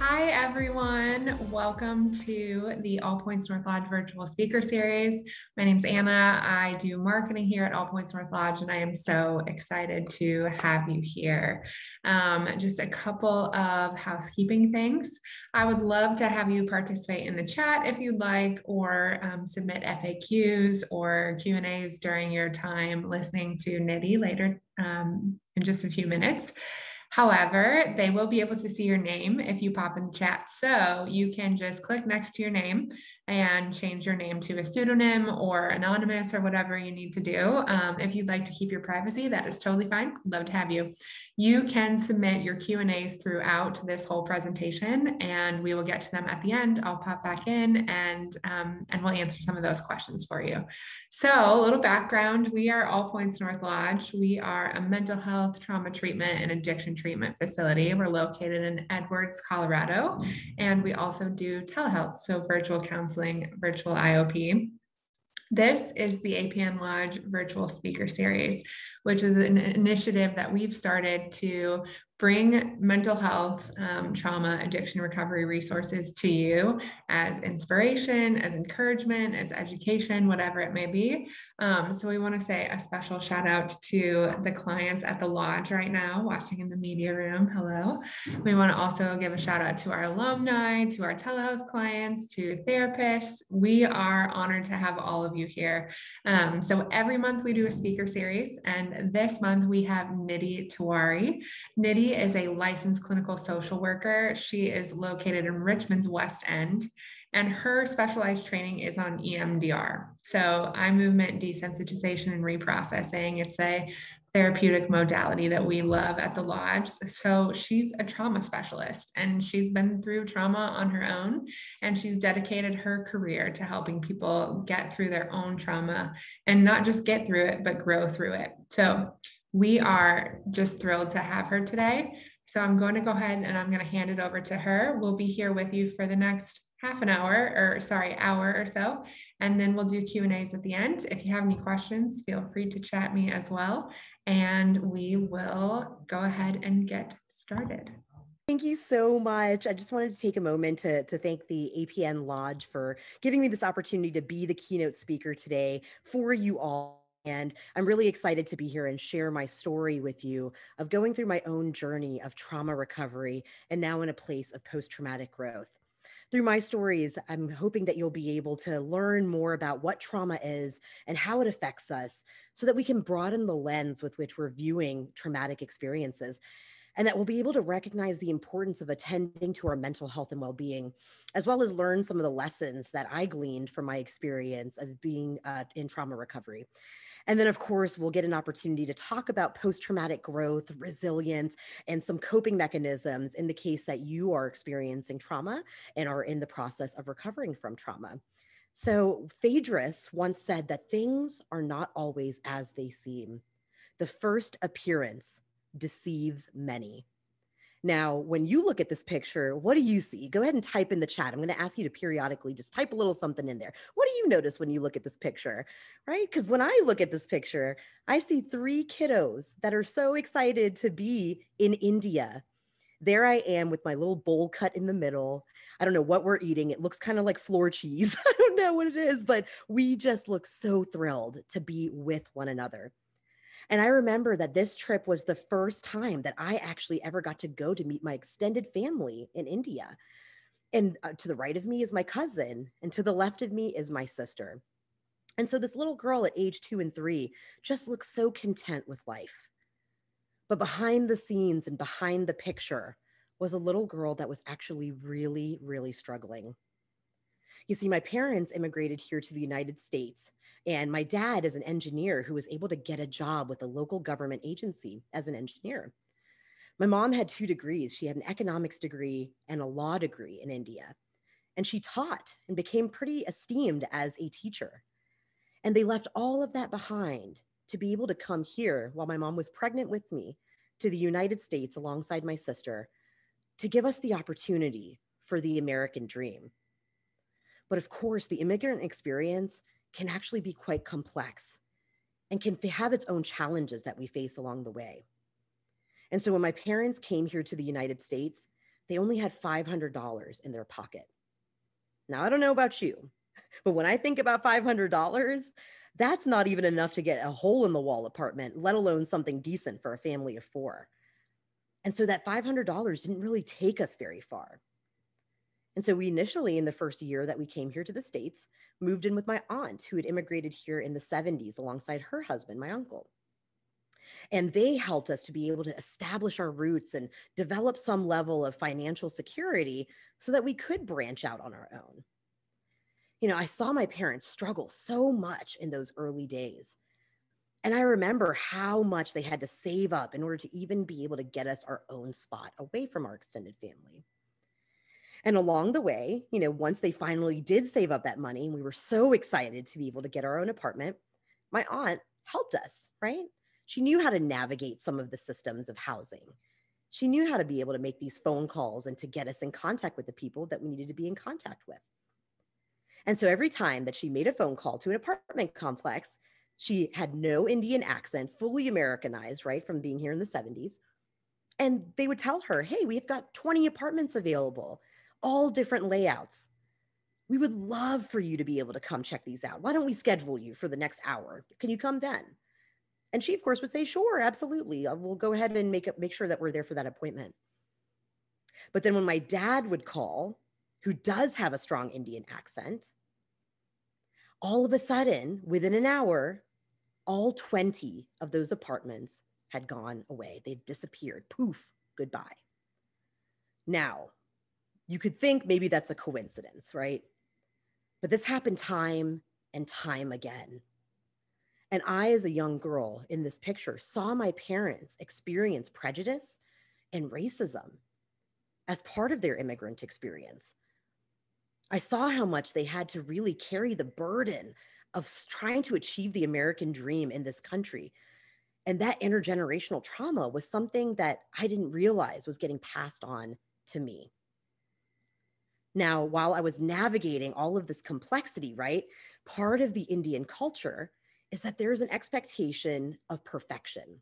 Hi, everyone. Welcome to the All Points North Lodge virtual speaker series. My name's Anna. I do marketing here at All Points North Lodge, and I am so excited to have you here. Just a couple of housekeeping things. I would love to have you participate in the chat if you'd like, or submit FAQs or Q&As during your time listening to Nidhi later in just a few minutes. However, they will be able to see your name if you pop in the chat. So you can just click next to your name and change your name to a pseudonym or anonymous or whatever you need to do. If you'd like to keep your privacy, that is totally fine. Love to have you. You can submit your Q&As throughout this whole presentation, and we will get to them at the end. I'll pop back in and we'll answer some of those questions for you. So a little background, we are All Points North Lodge. We are a mental health, trauma treatment, and addiction treatment facility. We're located in Edwards, Colorado, and we also do telehealth, so virtual counseling, virtual IOP. This is the APN Lodge Virtual Speaker Series, which is an initiative that we've started to bring mental health, trauma, addiction recovery resources to you as inspiration, as encouragement, as education, whatever it may be. So we want to say a special shout out to the clients at the Lodge right now watching in the media room. Hello. We want to also give a shout out to our alumni, to our telehealth clients, to therapists. We are honored to have all of you here. So every month we do a speaker series, and this month we have Nidhi Tewari. Nidhi is a licensed clinical social worker. She is located in Richmond's West End, and her specialized training is on EMDR. So eye movement desensitization and reprocessing. It's a therapeutic modality that we love at the Lodge. So she's a trauma specialist, and she's been through trauma on her own, and she's dedicated her career to helping people get through their own trauma, and not just get through it, but grow through it. So we are just thrilled to have her today. So I'm going to go ahead and I'm going to hand it over to her. We'll be here with you for the next hour or so, and then we'll do Q&As at the end. If you have any questions, feel free to chat me as well, and we will go ahead and get started. Thank you so much. I just wanted to take a moment to thank the APN Lodge for giving me this opportunity to be the keynote speaker today for you all. And I'm really excited to be here and share my story with you of going through my own journey of trauma recovery and now in a place of post-traumatic growth. Through my stories, I'm hoping that you'll be able to learn more about what trauma is and how it affects us so that we can broaden the lens with which we're viewing traumatic experiences, and that we'll be able to recognize the importance of attending to our mental health and well-being, as well as learn some of the lessons that I gleaned from my experience of being in trauma recovery. And then, of course, we'll get an opportunity to talk about post-traumatic growth, resilience, and some coping mechanisms in the case that you are experiencing trauma and are in the process of recovering from trauma. So Phaedrus once said that things are not always as they seem. The first appearance deceives many. Now, when you look at this picture, what do you see? Go ahead and type in the chat. I'm going to ask you to periodically just type a little something in there. What do you notice when you look at this picture, right? Because when I look at this picture, I see 3 kiddos that are so excited to be in India. There I am with my little bowl cut in the middle. I don't know what we're eating. It looks kind of like floor cheese. I don't know what it is, but we just look so thrilled to be with one another. And I remember that this trip was the first time that I actually ever got to go to meet my extended family in India. And to the right of me is my cousin, and to the left of me is my sister. And so this little girl at age 2 and 3 just looks so content with life. But behind the scenes and behind the picture was a little girl that was actually really, really struggling. You see, my parents immigrated here to the United States, and my dad is an engineer who was able to get a job with a local government agency as an engineer. My mom had 2 degrees. She had an economics degree and a law degree in India, and she taught and became pretty esteemed as a teacher. And they left all of that behind to be able to come here while my mom was pregnant with me to the United States alongside my sister to give us the opportunity for the American dream. But of course, the immigrant experience can actually be quite complex and can have its own challenges that we face along the way. And so when my parents came here to the United States, they only had $500 in their pocket. Now, I don't know about you, but when I think about $500, that's not even enough to get a hole in the wall apartment, let alone something decent for a family of four. And so that $500 didn't really take us very far. And so we initially, in the first year that we came here to the States, moved in with my aunt who had immigrated here in the 70s alongside her husband, my uncle. And they helped us to be able to establish our roots and develop some level of financial security so that we could branch out on our own. You know, I saw my parents struggle so much in those early days. And I remember how much they had to save up in order to even be able to get us our own spot away from our extended family. And along the way, you know, once they finally did save up that money, and we were so excited to be able to get our own apartment, my aunt helped us, right? She knew how to navigate some of the systems of housing. She knew how to be able to make these phone calls and to get us in contact with the people that we needed to be in contact with. And so every time that she made a phone call to an apartment complex, she had no Indian accent, fully Americanized, right, from being here in the 70s. And they would tell her, hey, we've got 20 apartments available, all different layouts. We would love for you to be able to come check these out. Why don't we schedule you for the next hour? Can you come then? And she, of course, would say, sure, absolutely. We'll go ahead and make sure that we're there for that appointment. But then when my dad would call, who does have a strong Indian accent, all of a sudden, within an hour, all 20 of those apartments had gone away. They'd disappeared. Poof, goodbye. Now, you could think maybe that's a coincidence, right? But this happened time and time again. And I, as a young girl in this picture, saw my parents experience prejudice and racism as part of their immigrant experience. I saw how much they had to really carry the burden of trying to achieve the American dream in this country. And that intergenerational trauma was something that I didn't realize was getting passed on to me. Now, while I was navigating all of this complexity, right, part of the Indian culture is that there's an expectation of perfection.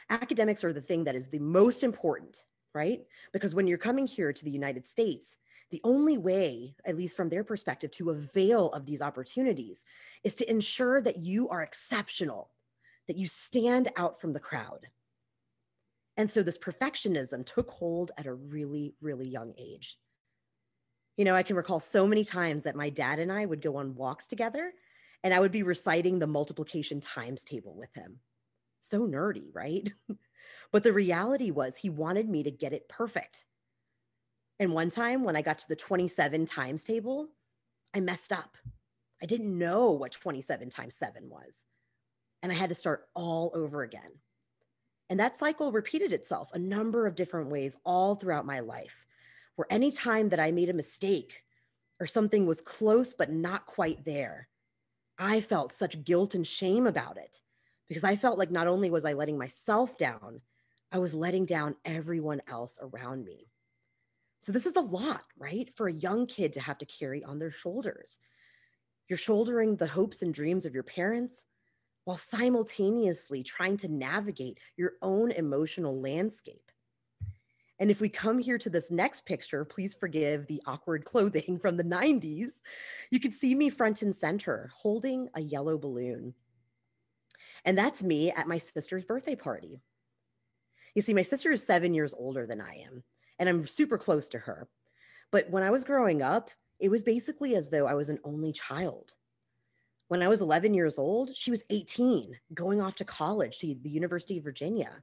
Academics are the thing that is the most important, right? Because when you're coming here to the United States, the only way, at least from their perspective, to avail of these opportunities is to ensure that you are exceptional, that you stand out from the crowd. And so this perfectionism took hold at a really, really young age. You know, I can recall so many times that my dad and I would go on walks together and I would be reciting the multiplication times table with him. So nerdy, right? But the reality was he wanted me to get it perfect. And one time when I got to the 27 times table, I messed up. I didn't know what 27 times 7 was. And I had to start all over again. And that cycle repeated itself a number of different ways all throughout my life, where any time that I made a mistake or something was close but not quite there, I felt such guilt and shame about it because I felt like not only was I letting myself down, I was letting down everyone else around me. So this is a lot, right? For a young kid to have to carry on their shoulders. You're shouldering the hopes and dreams of your parents while simultaneously trying to navigate your own emotional landscape. And if we come here to this next picture, please forgive the awkward clothing from the 90s. You can see me front and center holding a yellow balloon. And that's me at my sister's birthday party. You see, my sister is 7 years older than I am, and I'm super close to her. But when I was growing up, it was basically as though I was an only child. When I was 11 years old, she was 18, going off to college to the University of Virginia.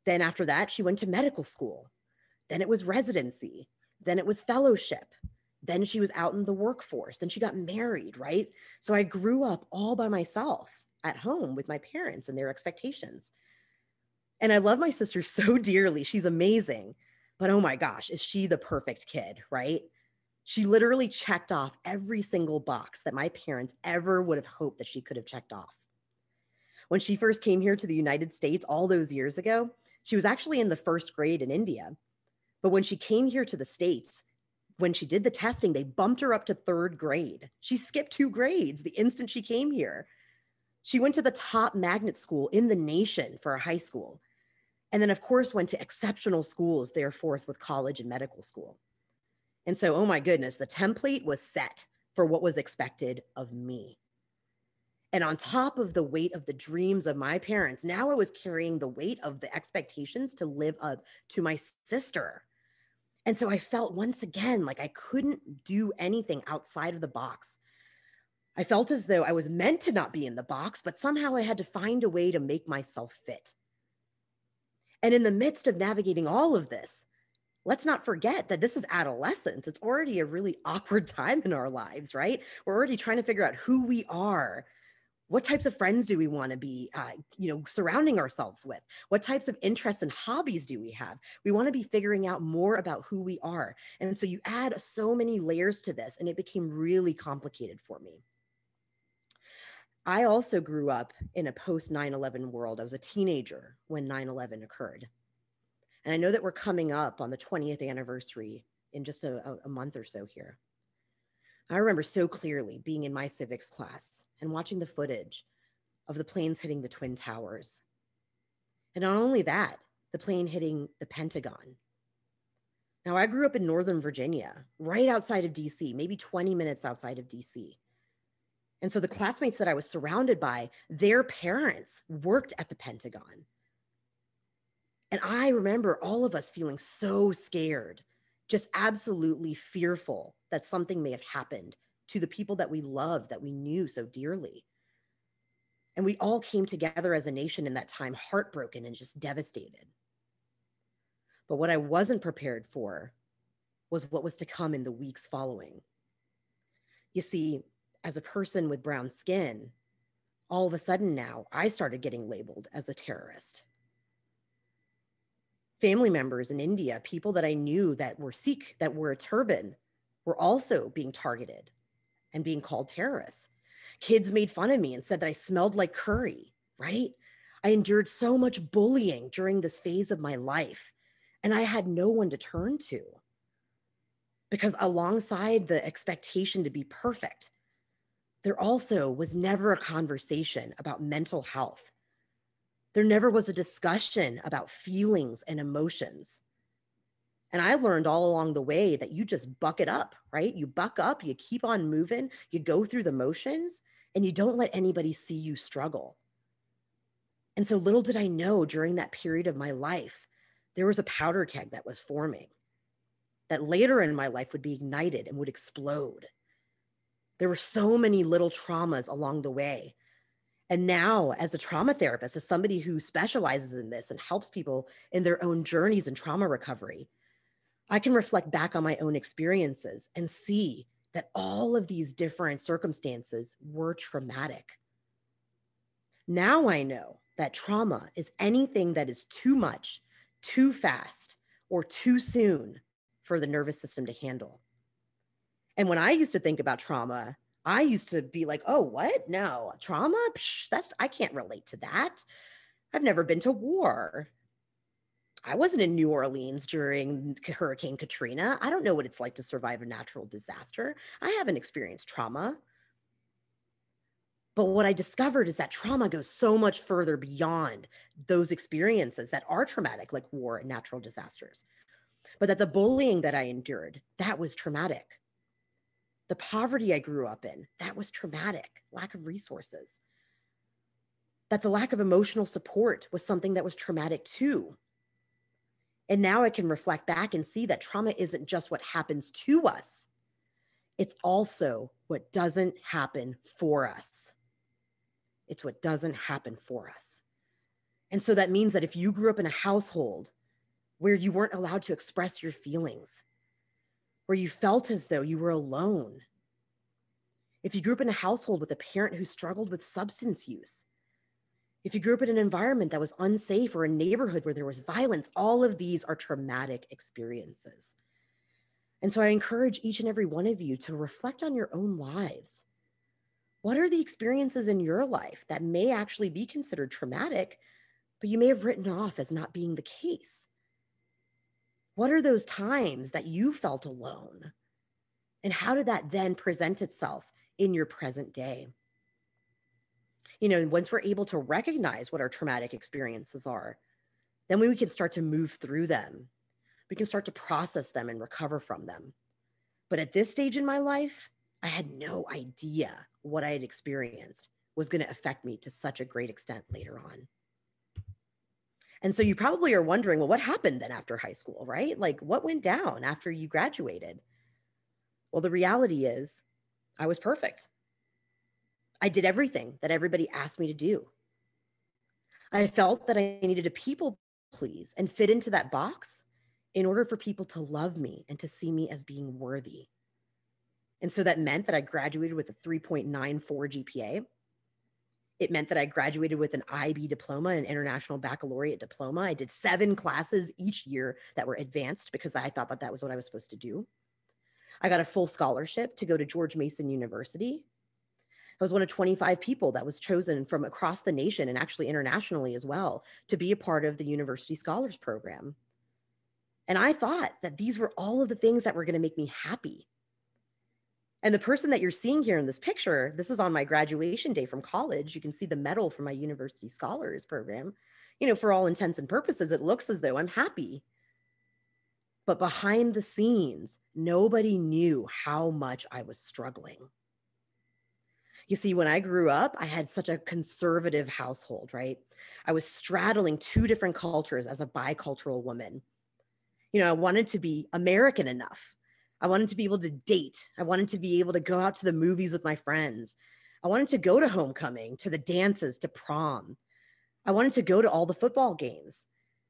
Then after that, she went to medical school. Then it was residency. Then it was fellowship. Then she was out in the workforce. Then she got married, right? So I grew up all by myself at home with my parents and their expectations. And I love my sister so dearly. She's amazing. But oh my gosh, is she the perfect kid, right? She literally checked off every single box that my parents ever would have hoped that she could have checked off. When she first came here to the United States all those years ago, she was actually in the first grade in India. But when she came here to the States, when she did the testing, they bumped her up to third grade. She skipped 2 grades the instant she came here. She went to the top magnet school in the nation for a high school. And then, of course, went to exceptional schools thereforth with college and medical school. And so, oh my goodness, the template was set for what was expected of me. And on top of the weight of the dreams of my parents, now I was carrying the weight of the expectations to live up to my sister. And so I felt once again like I couldn't do anything outside of the box. I felt as though I was meant to not be in the box, but somehow I had to find a way to make myself fit. And in the midst of navigating all of this, let's not forget that this is adolescence. It's already a really awkward time in our lives, right? We're already trying to figure out who we are. What types of friends do we want to be, surrounding ourselves with? What types of interests and hobbies do we have? We want to be figuring out more about who we are. And so you add so many layers to this, and it became really complicated for me. I also grew up in a post 9/11 world. I was a teenager when 9/11 occurred. And I know that we're coming up on the 20th anniversary in just a month or so here. I remember so clearly being in my civics class and watching the footage of the planes hitting the Twin Towers. And not only that, the plane hitting the Pentagon. Now, I grew up in Northern Virginia, right outside of DC, maybe 20 minutes outside of DC. And so the classmates that I was surrounded by, their parents worked at the Pentagon. And I remember all of us feeling so scared, just absolutely fearful that something may have happened to the people that we loved, that we knew so dearly. And we all came together as a nation in that time, heartbroken and just devastated. But what I wasn't prepared for was what was to come in the weeks following. You see, as a person with brown skin, all of a sudden now I started getting labeled as a terrorist. Family members in India, people that I knew that were Sikh, that wore a turban, were also being targeted and being called terrorists. Kids made fun of me and said that I smelled like curry, right? I endured so much bullying during this phase of my life, and I had no one to turn to. Because alongside the expectation to be perfect, there also was never a conversation about mental health. There never was a discussion about feelings and emotions. And I learned all along the way that you just buck it up, right? You buck up, you keep on moving, you go through the motions, and you don't let anybody see you struggle. And so little did I know during that period of my life, there was a powder keg that was forming, that later in my life would be ignited and would explode. There were so many little traumas along the way. And now, as a trauma therapist, as somebody who specializes in this and helps people in their own journeys in trauma recovery, I can reflect back on my own experiences and see that all of these different circumstances were traumatic. Now I know that trauma is anything that is too much, too fast, or too soon for the nervous system to handle. And when I used to think about trauma, I used to be like, oh, what? No, trauma? Psh, I can't relate to that. I've never been to war. I wasn't in New Orleans during Hurricane Katrina. I don't know what it's like to survive a natural disaster. I haven't experienced trauma. But what I discovered is that trauma goes so much further beyond those experiences that are traumatic, like war and natural disasters. But that the bullying that I endured, that was traumatic. The poverty I grew up in, that was traumatic, lack of resources. That the lack of emotional support was something that was traumatic too. And now I can reflect back and see that trauma isn't just what happens to us. It's also what doesn't happen for us. It's what doesn't happen for us. And so that means that if you grew up in a household where you weren't allowed to express your feelings, where you felt as though you were alone, if you grew up in a household with a parent who struggled with substance use, if you grew up in an environment that was unsafe or a neighborhood where there was violence, all of these are traumatic experiences. And so I encourage each and every one of you to reflect on your own lives. What are the experiences in your life that may actually be considered traumatic, but you may have written off as not being the case? What are those times that you felt alone? And how did that then present itself in your present day? You know, once we're able to recognize what our traumatic experiences are, then we can start to move through them. We can start to process them and recover from them. But at this stage in my life, I had no idea what I had experienced was going to affect me to such a great extent later on. And so you probably are wondering, well, what happened then after high school, right? Like, what went down after you graduated? Well, the reality is I was perfect. I did everything that everybody asked me to do. I felt that I needed to people please and fit into that box in order for people to love me and to see me as being worthy. And so that meant that I graduated with a 3.94 GPA. It meant that I graduated with an IB diploma, an international baccalaureate diploma. I did 7 classes each year that were advanced because I thought that that was what I was supposed to do. I got a full scholarship to go to George Mason University. I was one of 25 people that was chosen from across the nation and actually internationally as well to be a part of the University Scholars Program. And I thought that these were all of the things that were going to make me happy. And the person that you're seeing here in this picture, this is on my graduation day from college. You can see the medal from my University Scholars Program. You know, for all intents and purposes, it looks as though I'm happy. But behind the scenes, nobody knew how much I was struggling. You see, when I grew up, I had such a conservative household, right? I was straddling 2 different cultures as a bicultural woman. You know, I wanted to be American enough. I wanted to be able to date. I wanted to be able to go out to the movies with my friends. I wanted to go to homecoming, to the dances, to prom. I wanted to go to all the football games.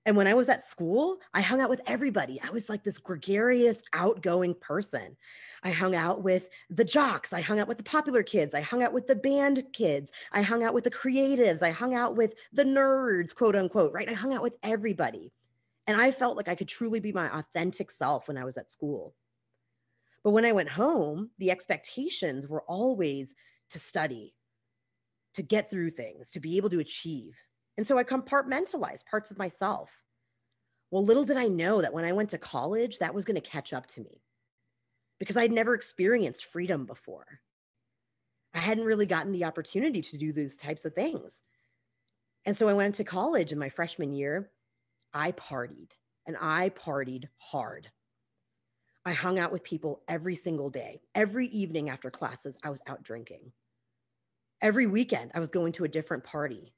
And when I was at school, I hung out with everybody. I was like this gregarious, outgoing person. I hung out with the jocks. I hung out with the popular kids. I hung out with the band kids. I hung out with the creatives. I hung out with the nerds, quote unquote, right? I hung out with everybody. And I felt like I could truly be my authentic self when I was at school. But when I went home, the expectations were always to study, to get through things, to be able to achieve. And so I compartmentalized parts of myself. Well, little did I know that when I went to college, that was going to catch up to me because I'd never experienced freedom before. I hadn't really gotten the opportunity to do those types of things. And so I went to college in my freshman year. I partied, and I partied hard. I hung out with people every single day. Every evening after classes, I was out drinking. Every weekend, I was going to a different party,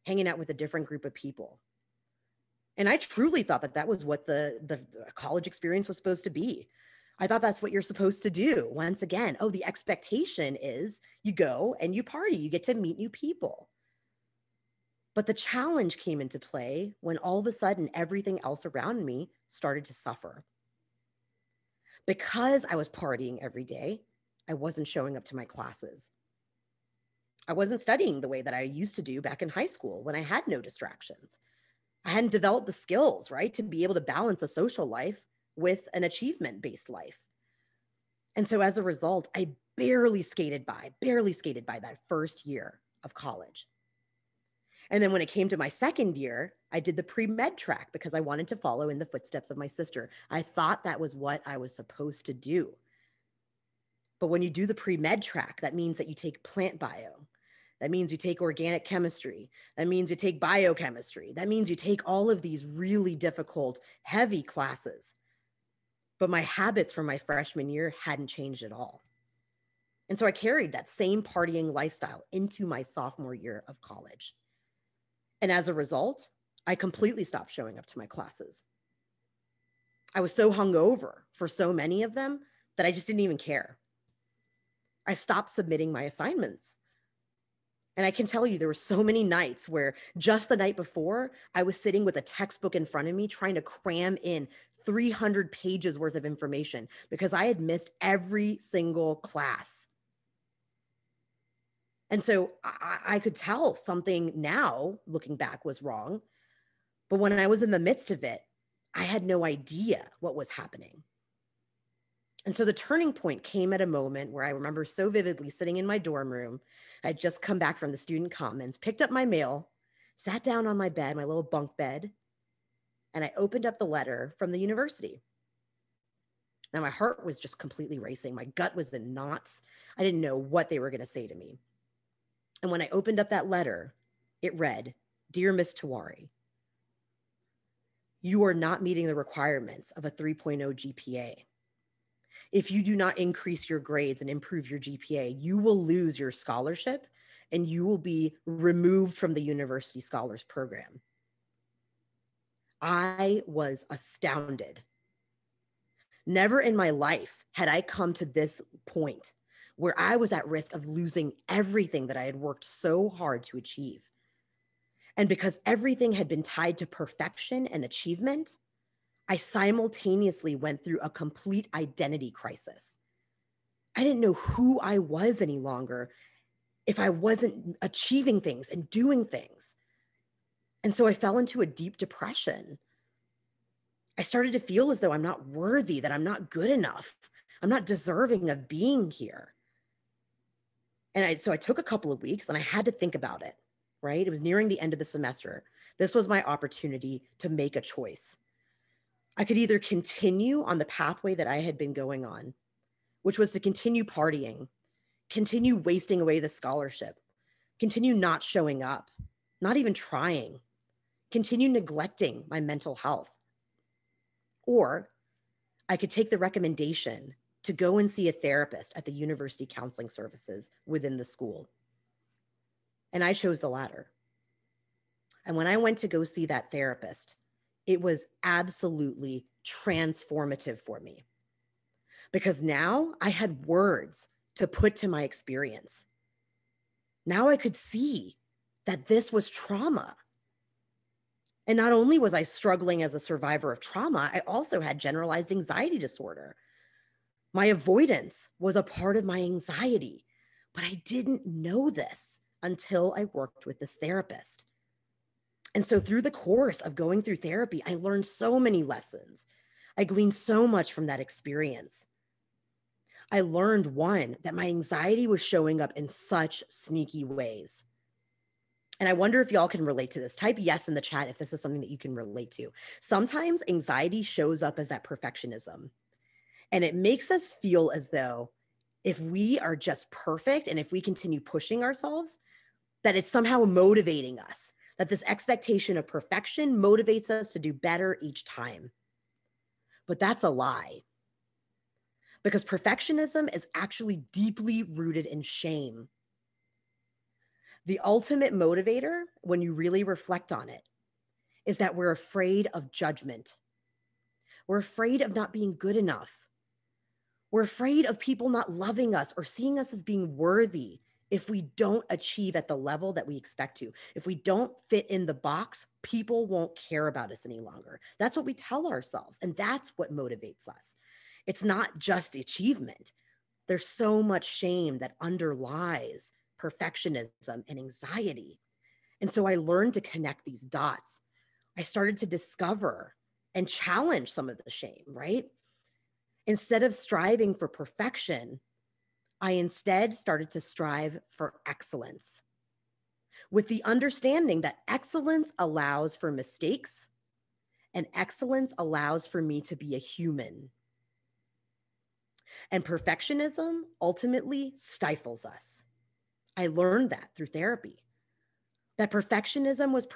hanging out with a different group of people. And I truly thought that that was what the college experience was supposed to be. I thought that's what you're supposed to do. Once again, oh, the expectation is you go and you party, you get to meet new people. But the challenge came into play when all of a sudden everything else around me started to suffer. Because I was partying every day, I wasn't showing up to my classes. I wasn't studying the way that I used to do back in high school when I had no distractions. I hadn't developed the skills, right, to be able to balance a social life with an achievement-based life. And so as a result, I barely skated by that first year of college. And then when it came to my second year, I did the pre-med track because I wanted to follow in the footsteps of my sister. I thought that was what I was supposed to do. But when you do the pre-med track, that means that you take plant bio. That means you take organic chemistry. That means you take biochemistry. That means you take all of these really difficult, heavy classes. But my habits from my freshman year hadn't changed at all. And so I carried that same partying lifestyle into my sophomore year of college. And as a result, I completely stopped showing up to my classes. I was so hungover for so many of them that I just didn't even care. I stopped submitting my assignments. And I can tell you, there were so many nights where just the night before, I was sitting with a textbook in front of me trying to cram in 300 pages worth of information because I had missed every single class. And so I could tell something now, looking back, was wrong. But when I was in the midst of it, I had no idea what was happening. And so the turning point came at a moment where I remember so vividly sitting in my dorm room. I'd just come back from the student commons, picked up my mail, sat down on my bed, my little bunk bed, and I opened up the letter from the university. Now my heart was just completely racing. My gut was in knots. I didn't know what they were going to say to me. And when I opened up that letter, it read, "Dear Miss Tewari, you are not meeting the requirements of a 3.0 GPA. If you do not increase your grades and improve your GPA, you will lose your scholarship and you will be removed from the University Scholars Program. I was astounded. Never in my life had I come to this point where I was at risk of losing everything that I had worked so hard to achieve. And because everything had been tied to perfection and achievement, I simultaneously went through a complete identity crisis. I didn't know who I was any longer if I wasn't achieving things and doing things. And so I fell into a deep depression. I started to feel as though I'm not worthy, that I'm not good enough. I'm not deserving of being here. And so I took a couple of weeks and I had to think about it, right? It was nearing the end of the semester. This was my opportunity to make a choice. I could either continue on the pathway that I had been going on, which was to continue partying, continue wasting away the scholarship, continue not showing up, not even trying, continue neglecting my mental health. Or I could take the recommendation to go and see a therapist at the university counseling services within the school. And I chose the latter. And when I went to go see that therapist, it was absolutely transformative for me because now I had words to put to my experience. Now I could see that this was trauma. And not only was I struggling as a survivor of trauma, I also had generalized anxiety disorder. My avoidance was a part of my anxiety, but I didn't know this until I worked with this therapist. And so through the course of going through therapy, I learned so many lessons. I gleaned so much from that experience. I learned, one, that my anxiety was showing up in such sneaky ways. And I wonder if y'all can relate to this. Type yes in the chat if this is something that you can relate to. Sometimes anxiety shows up as that perfectionism. And it makes us feel as though if we are just perfect and if we continue pushing ourselves, that it's somehow motivating us, that this expectation of perfection motivates us to do better each time. But that's a lie. Because perfectionism is actually deeply rooted in shame. The ultimate motivator, when you really reflect on it, is that we're afraid of judgment. We're afraid of not being good enough. We're afraid of people not loving us or seeing us as being worthy if we don't achieve at the level that we expect to. If we don't fit in the box, people won't care about us any longer. That's what we tell ourselves, and that's what motivates us. It's not just achievement. There's so much shame that underlies perfectionism and anxiety. And so I learned to connect these dots. I started to discover and challenge some of the shame, right? Instead of striving for perfection, I instead started to strive for excellence, with the understanding that excellence allows for mistakes and excellence allows for me to be a human. And perfectionism ultimately stifles us. I learned that through therapy, that perfectionism was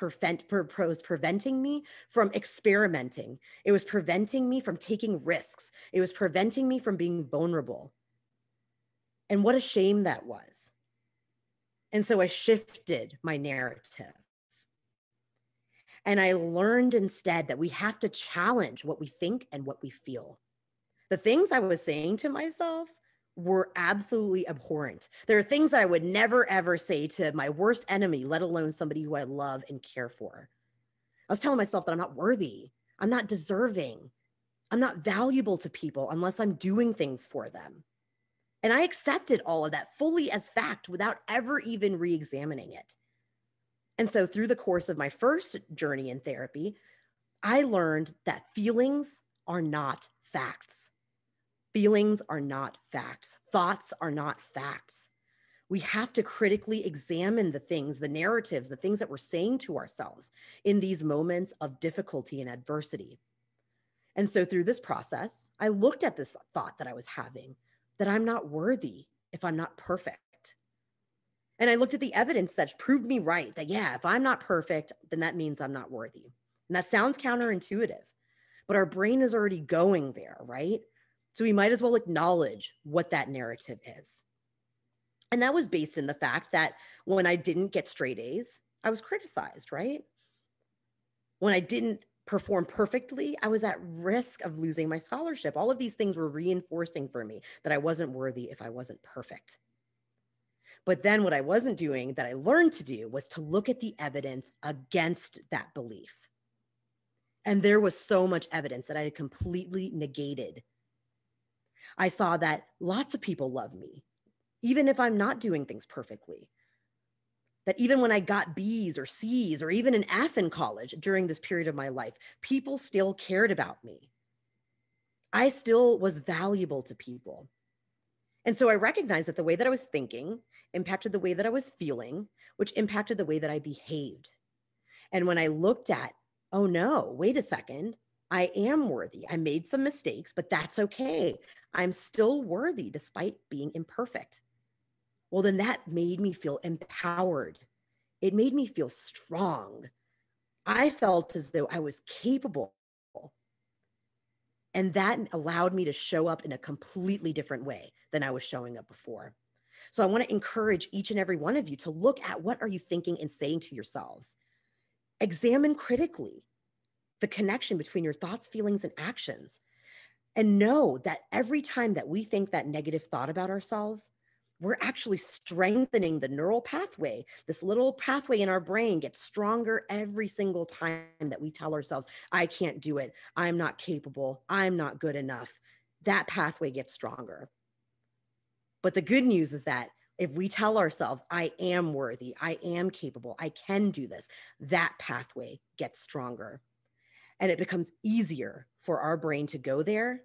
preventing me from experimenting. It was preventing me from taking risks. It was preventing me from being vulnerable. And what a shame that was. And so I shifted my narrative. And I learned instead that we have to challenge what we think and what we feel. The things I was saying to myself were absolutely abhorrent. There are things that I would never, ever say to my worst enemy, let alone somebody who I love and care for. I was telling myself that I'm not worthy. I'm not deserving. I'm not valuable to people unless I'm doing things for them. And I accepted all of that fully as fact without ever even re-examining it. And so through the course of my first journey in therapy, I learned that feelings are not facts. Feelings are not facts. Thoughts are not facts. We have to critically examine the things, the narratives, the things that we're saying to ourselves in these moments of difficulty and adversity. And so through this process, I looked at this thought that I was having, that I'm not worthy if I'm not perfect. And I looked at the evidence that proved me right, that yeah, if I'm not perfect, then that means I'm not worthy. And that sounds counterintuitive, but our brain is already going there, right? So we might as well acknowledge what that narrative is. And that was based in the fact that when I didn't get straight A's, I was criticized, right? When I didn't perform perfectly, I was at risk of losing my scholarship. All of these things were reinforcing for me that I wasn't worthy if I wasn't perfect. But then what I wasn't doing that I learned to do was to look at the evidence against that belief. And there was so much evidence that I had completely negated. I saw that lots of people love me, even if I'm not doing things perfectly. That even when I got B's or C's or even an F in college during this period of my life, people still cared about me. I still was valuable to people. And so I recognized that the way that I was thinking impacted the way that I was feeling, which impacted the way that I behaved. And when I looked at, oh no, wait a second, I am worthy. I made some mistakes, but that's okay. I'm still worthy despite being imperfect. Well, then that made me feel empowered. It made me feel strong. I felt as though I was capable. And that allowed me to show up in a completely different way than I was showing up before. So I want to encourage each and every one of you to look at what are you thinking and saying to yourselves. Examine critically the connection between your thoughts, feelings, and actions. And know that every time that we think that negative thought about ourselves, we're actually strengthening the neural pathway. This little pathway in our brain gets stronger every single time that we tell ourselves, I can't do it. I'm not capable. I'm not good enough. That pathway gets stronger. But the good news is that if we tell ourselves, I am worthy, I am capable, I can do this, that pathway gets stronger. And it becomes easier for our brain to go there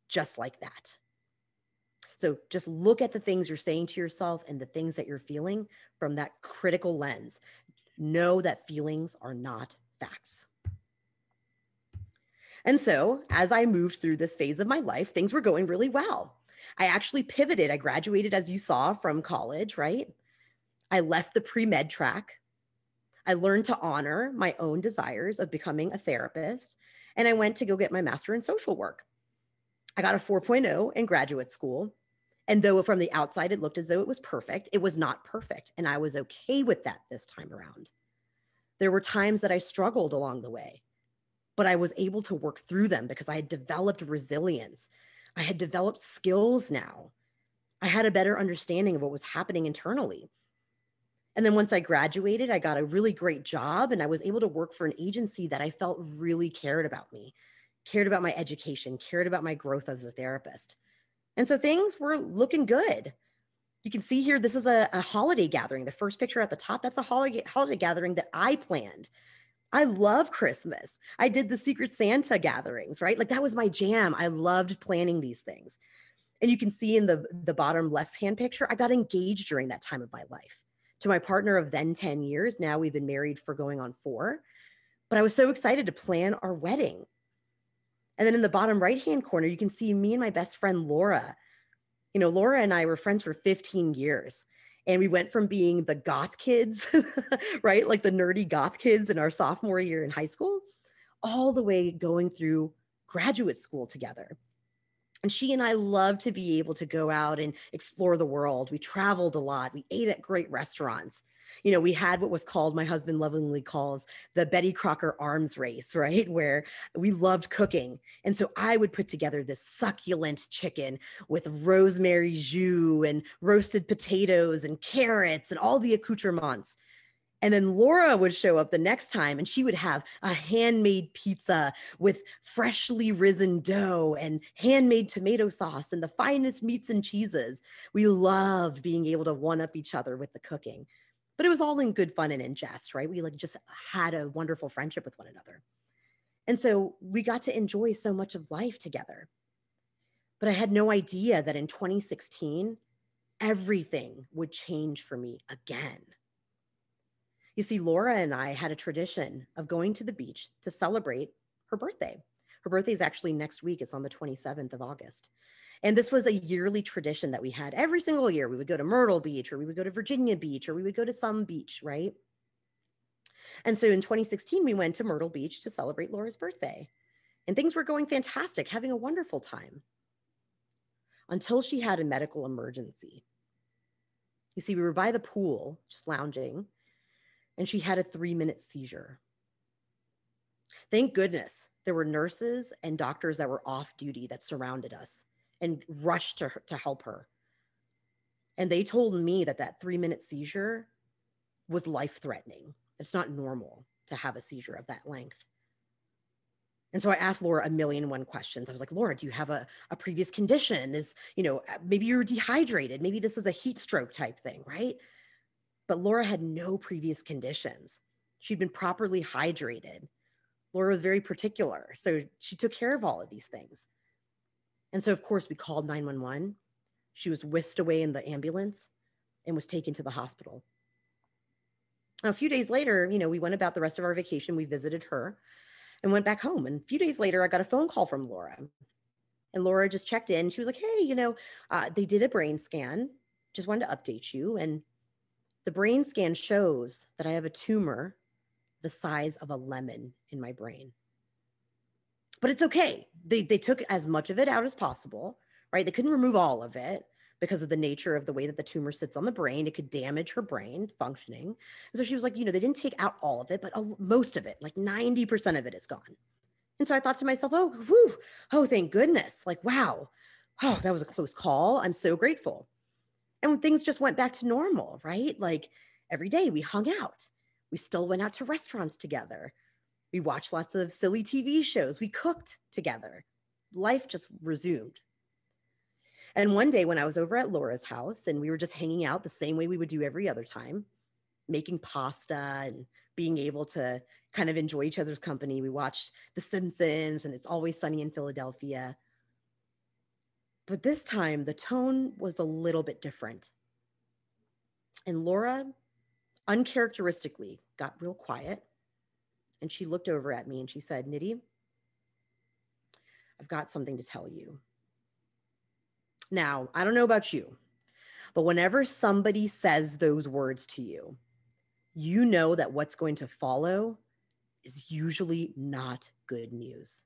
just like that. So just look at the things you're saying to yourself and the things that you're feeling from that critical lens. Know that feelings are not facts. And so as I moved through this phase of my life, things were going really well. I actually pivoted. I graduated, as you saw, from college, right? I left the pre-med track. I learned to honor my own desires of becoming a therapist. And I went to go get my master in social work. I got a 4.0 in graduate school. And though from the outside, it looked as though it was perfect, it was not perfect. And I was okay with that this time around. There were times that I struggled along the way, but I was able to work through them because I had developed resilience. I had developed skills now. I had a better understanding of what was happening internally. And then once I graduated, I got a really great job and I was able to work for an agency that I felt really cared about me, cared about my education, cared about my growth as a therapist. And so things were looking good. You can see here, this is a holiday gathering. The first picture at the top, that's a holiday gathering that I planned. I love Christmas. I did the Secret Santa gatherings, right? Like that was my jam. I loved planning these things. And you can see in the bottom left-hand picture, I got engaged during that time of my life to my partner of then 10 years. Now we've been married for going on 4. But I was so excited to plan our wedding. And then in the bottom right-hand corner, you can see me and my best friend, Laura. You know, Laura and I were friends for 15 years. And we went from being the goth kids, right? Like the nerdy goth kids in our sophomore year in high school, all the way going through graduate school together. And she and I loved to be able to go out and explore the world. We traveled a lot. We ate at great restaurants. You know, we had what was called, my husband lovingly calls, the Betty Crocker arms race, right? Where we loved cooking. And so I would put together this succulent chicken with rosemary jus and roasted potatoes and carrots and all the accoutrements. And then Laura would show up the next time and she would have a handmade pizza with freshly risen dough and handmade tomato sauce and the finest meats and cheeses. We loved being able to one-up each other with the cooking. But it was all in good fun and in jest, right? We like just had a wonderful friendship with one another. And so we got to enjoy so much of life together. But I had no idea that in 2016, everything would change for me again. You see, Laura and I had a tradition of going to the beach to celebrate her birthday. Her birthday is actually next week. It's on the 27th of August. And this was a yearly tradition that we had every single year. We would go to Myrtle Beach, or we would go to Virginia Beach, or we would go to some beach, right? And so in 2016, we went to Myrtle Beach to celebrate Laura's birthday. And things were going fantastic, having a wonderful time, until she had a medical emergency. You see, we were by the pool, just lounging, and she had a 3-minute seizure. Thank goodness there were nurses and doctors that were off duty that surrounded us and rushed to help her. And they told me that that 3-minute seizure was life-threatening. It's not normal to have a seizure of that length. And so I asked Laura a million and one questions. I was like, Laura, do you have a previous condition? Maybe you're dehydrated. Maybe this is a heat stroke type thing, right? But Laura had no previous conditions. She'd been properly hydrated. Laura was very particular. So she took care of all of these things. And so, of course, we called 911. She was whisked away in the ambulance and was taken to the hospital. Now, a few days later, we went about the rest of our vacation. We visited her and went back home. And a few days later, I got a phone call from Laura. And Laura just checked in. She was like, hey, they did a brain scan. Just wanted to update you. And the brain scan shows that I have a tumor the size of a lemon in my brain. But it's okay. They took as much of it out as possible, right? They couldn't remove all of it because of the nature of the way that the tumor sits on the brain. It could damage her brain functioning. And so she was like, they didn't take out all of it, but most of it, like 90% of it is gone. And so I thought to myself, oh, thank goodness. Like, wow. Oh, that was a close call. I'm so grateful. And when things just went back to normal, right? Like every day we hung out. We still went out to restaurants together. We watched lots of silly TV shows. We cooked together. Life just resumed. And one day when I was over at Laura's house and we were just hanging out the same way we would do every other time, making pasta and being able to kind of enjoy each other's company, we watched The Simpsons and It's Always Sunny in Philadelphia. But this time the tone was a little bit different. And Laura uncharacteristically got real quiet. And she looked over at me and she said, Nidhi, I've got something to tell you. Now, I don't know about you, but whenever somebody says those words to you, you know that what's going to follow is usually not good news.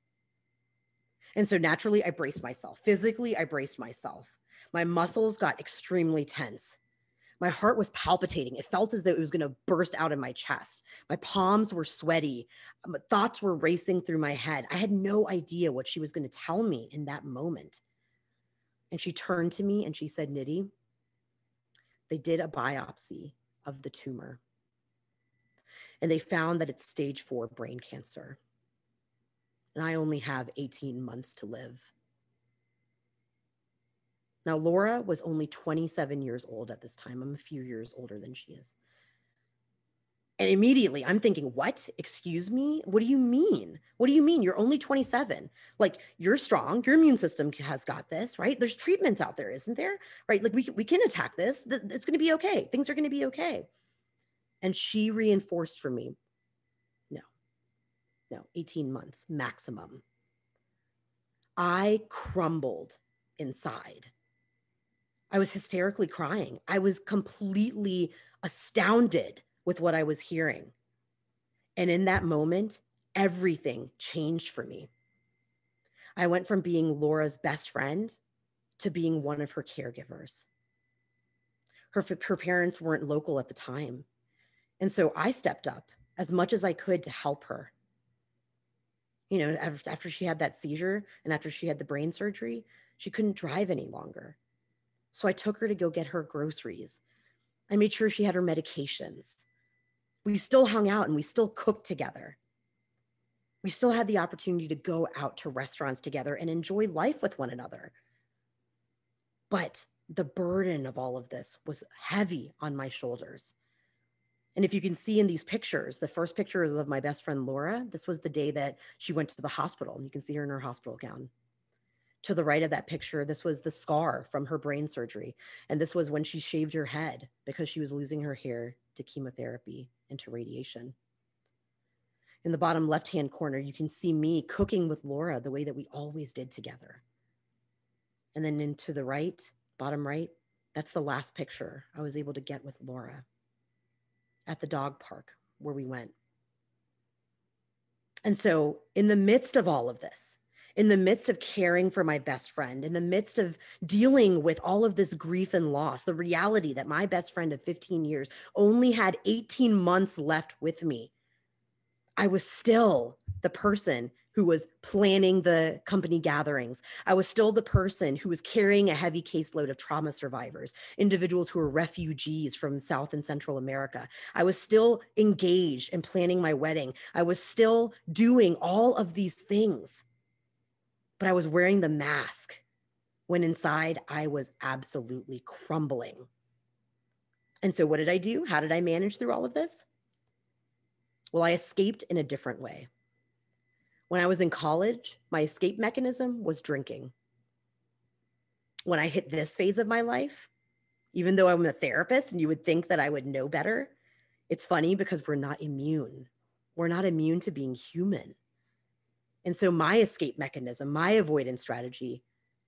And so naturally, I braced myself. Physically, I braced myself. My muscles got extremely tense. My heart was palpitating. It felt as though it was going to burst out of my chest. My palms were sweaty. Thoughts were racing through my head. I had no idea what she was going to tell me in that moment. And she turned to me and she said, Nidhi, they did a biopsy of the tumor. And they found that it's stage 4 brain cancer. And I only have 18 months to live. Now, Laura was only 27 years old at this time. I'm a few years older than she is. And immediately I'm thinking, what? Excuse me? What do you mean? What do you mean? You're only 27. Like, you're strong. Your immune system has got this, right? There's treatments out there, isn't there? Right? Like, we can attack this. It's going to be okay. Things are going to be okay. And she reinforced for me, no, 18 months maximum. I crumbled inside. I was hysterically crying. I was completely astounded with what I was hearing. And in that moment, everything changed for me. I went from being Laura's best friend to being one of her caregivers. Her parents weren't local at the time. And so I stepped up as much as I could to help her. After she had that seizure and after she had the brain surgery, she couldn't drive any longer. So I took her to go get her groceries. I made sure she had her medications. We still hung out and we still cooked together. We still had the opportunity to go out to restaurants together and enjoy life with one another. But the burden of all of this was heavy on my shoulders. And if you can see in these pictures, the first picture is of my best friend, Laura. This was the day that she went to the hospital. And you can see her in her hospital gown. To the right of that picture, this was the scar from her brain surgery. And this was when she shaved her head because she was losing her hair to chemotherapy and to radiation. In the bottom left-hand corner, you can see me cooking with Laura the way that we always did together. And then into the right, bottom right, that's the last picture I was able to get with Laura at the dog park where we went. And so in the midst of all of this, in the midst of caring for my best friend, in the midst of dealing with all of this grief and loss, the reality that my best friend of 15 years only had 18 months left with me, I was still the person who was planning the company gatherings. I was still the person who was carrying a heavy caseload of trauma survivors, individuals who were refugees from South and Central America. I was still engaged in planning my wedding. I was still doing all of these things, but I was wearing the mask when inside I was absolutely crumbling. And so what did I do? How did I manage through all of this? Well, I escaped in a different way. When I was in college, my escape mechanism was drinking. When I hit this phase of my life, even though I'm a therapist and you would think that I would know better, it's funny because we're not immune. We're not immune to being human. And so my escape mechanism, my avoidance strategy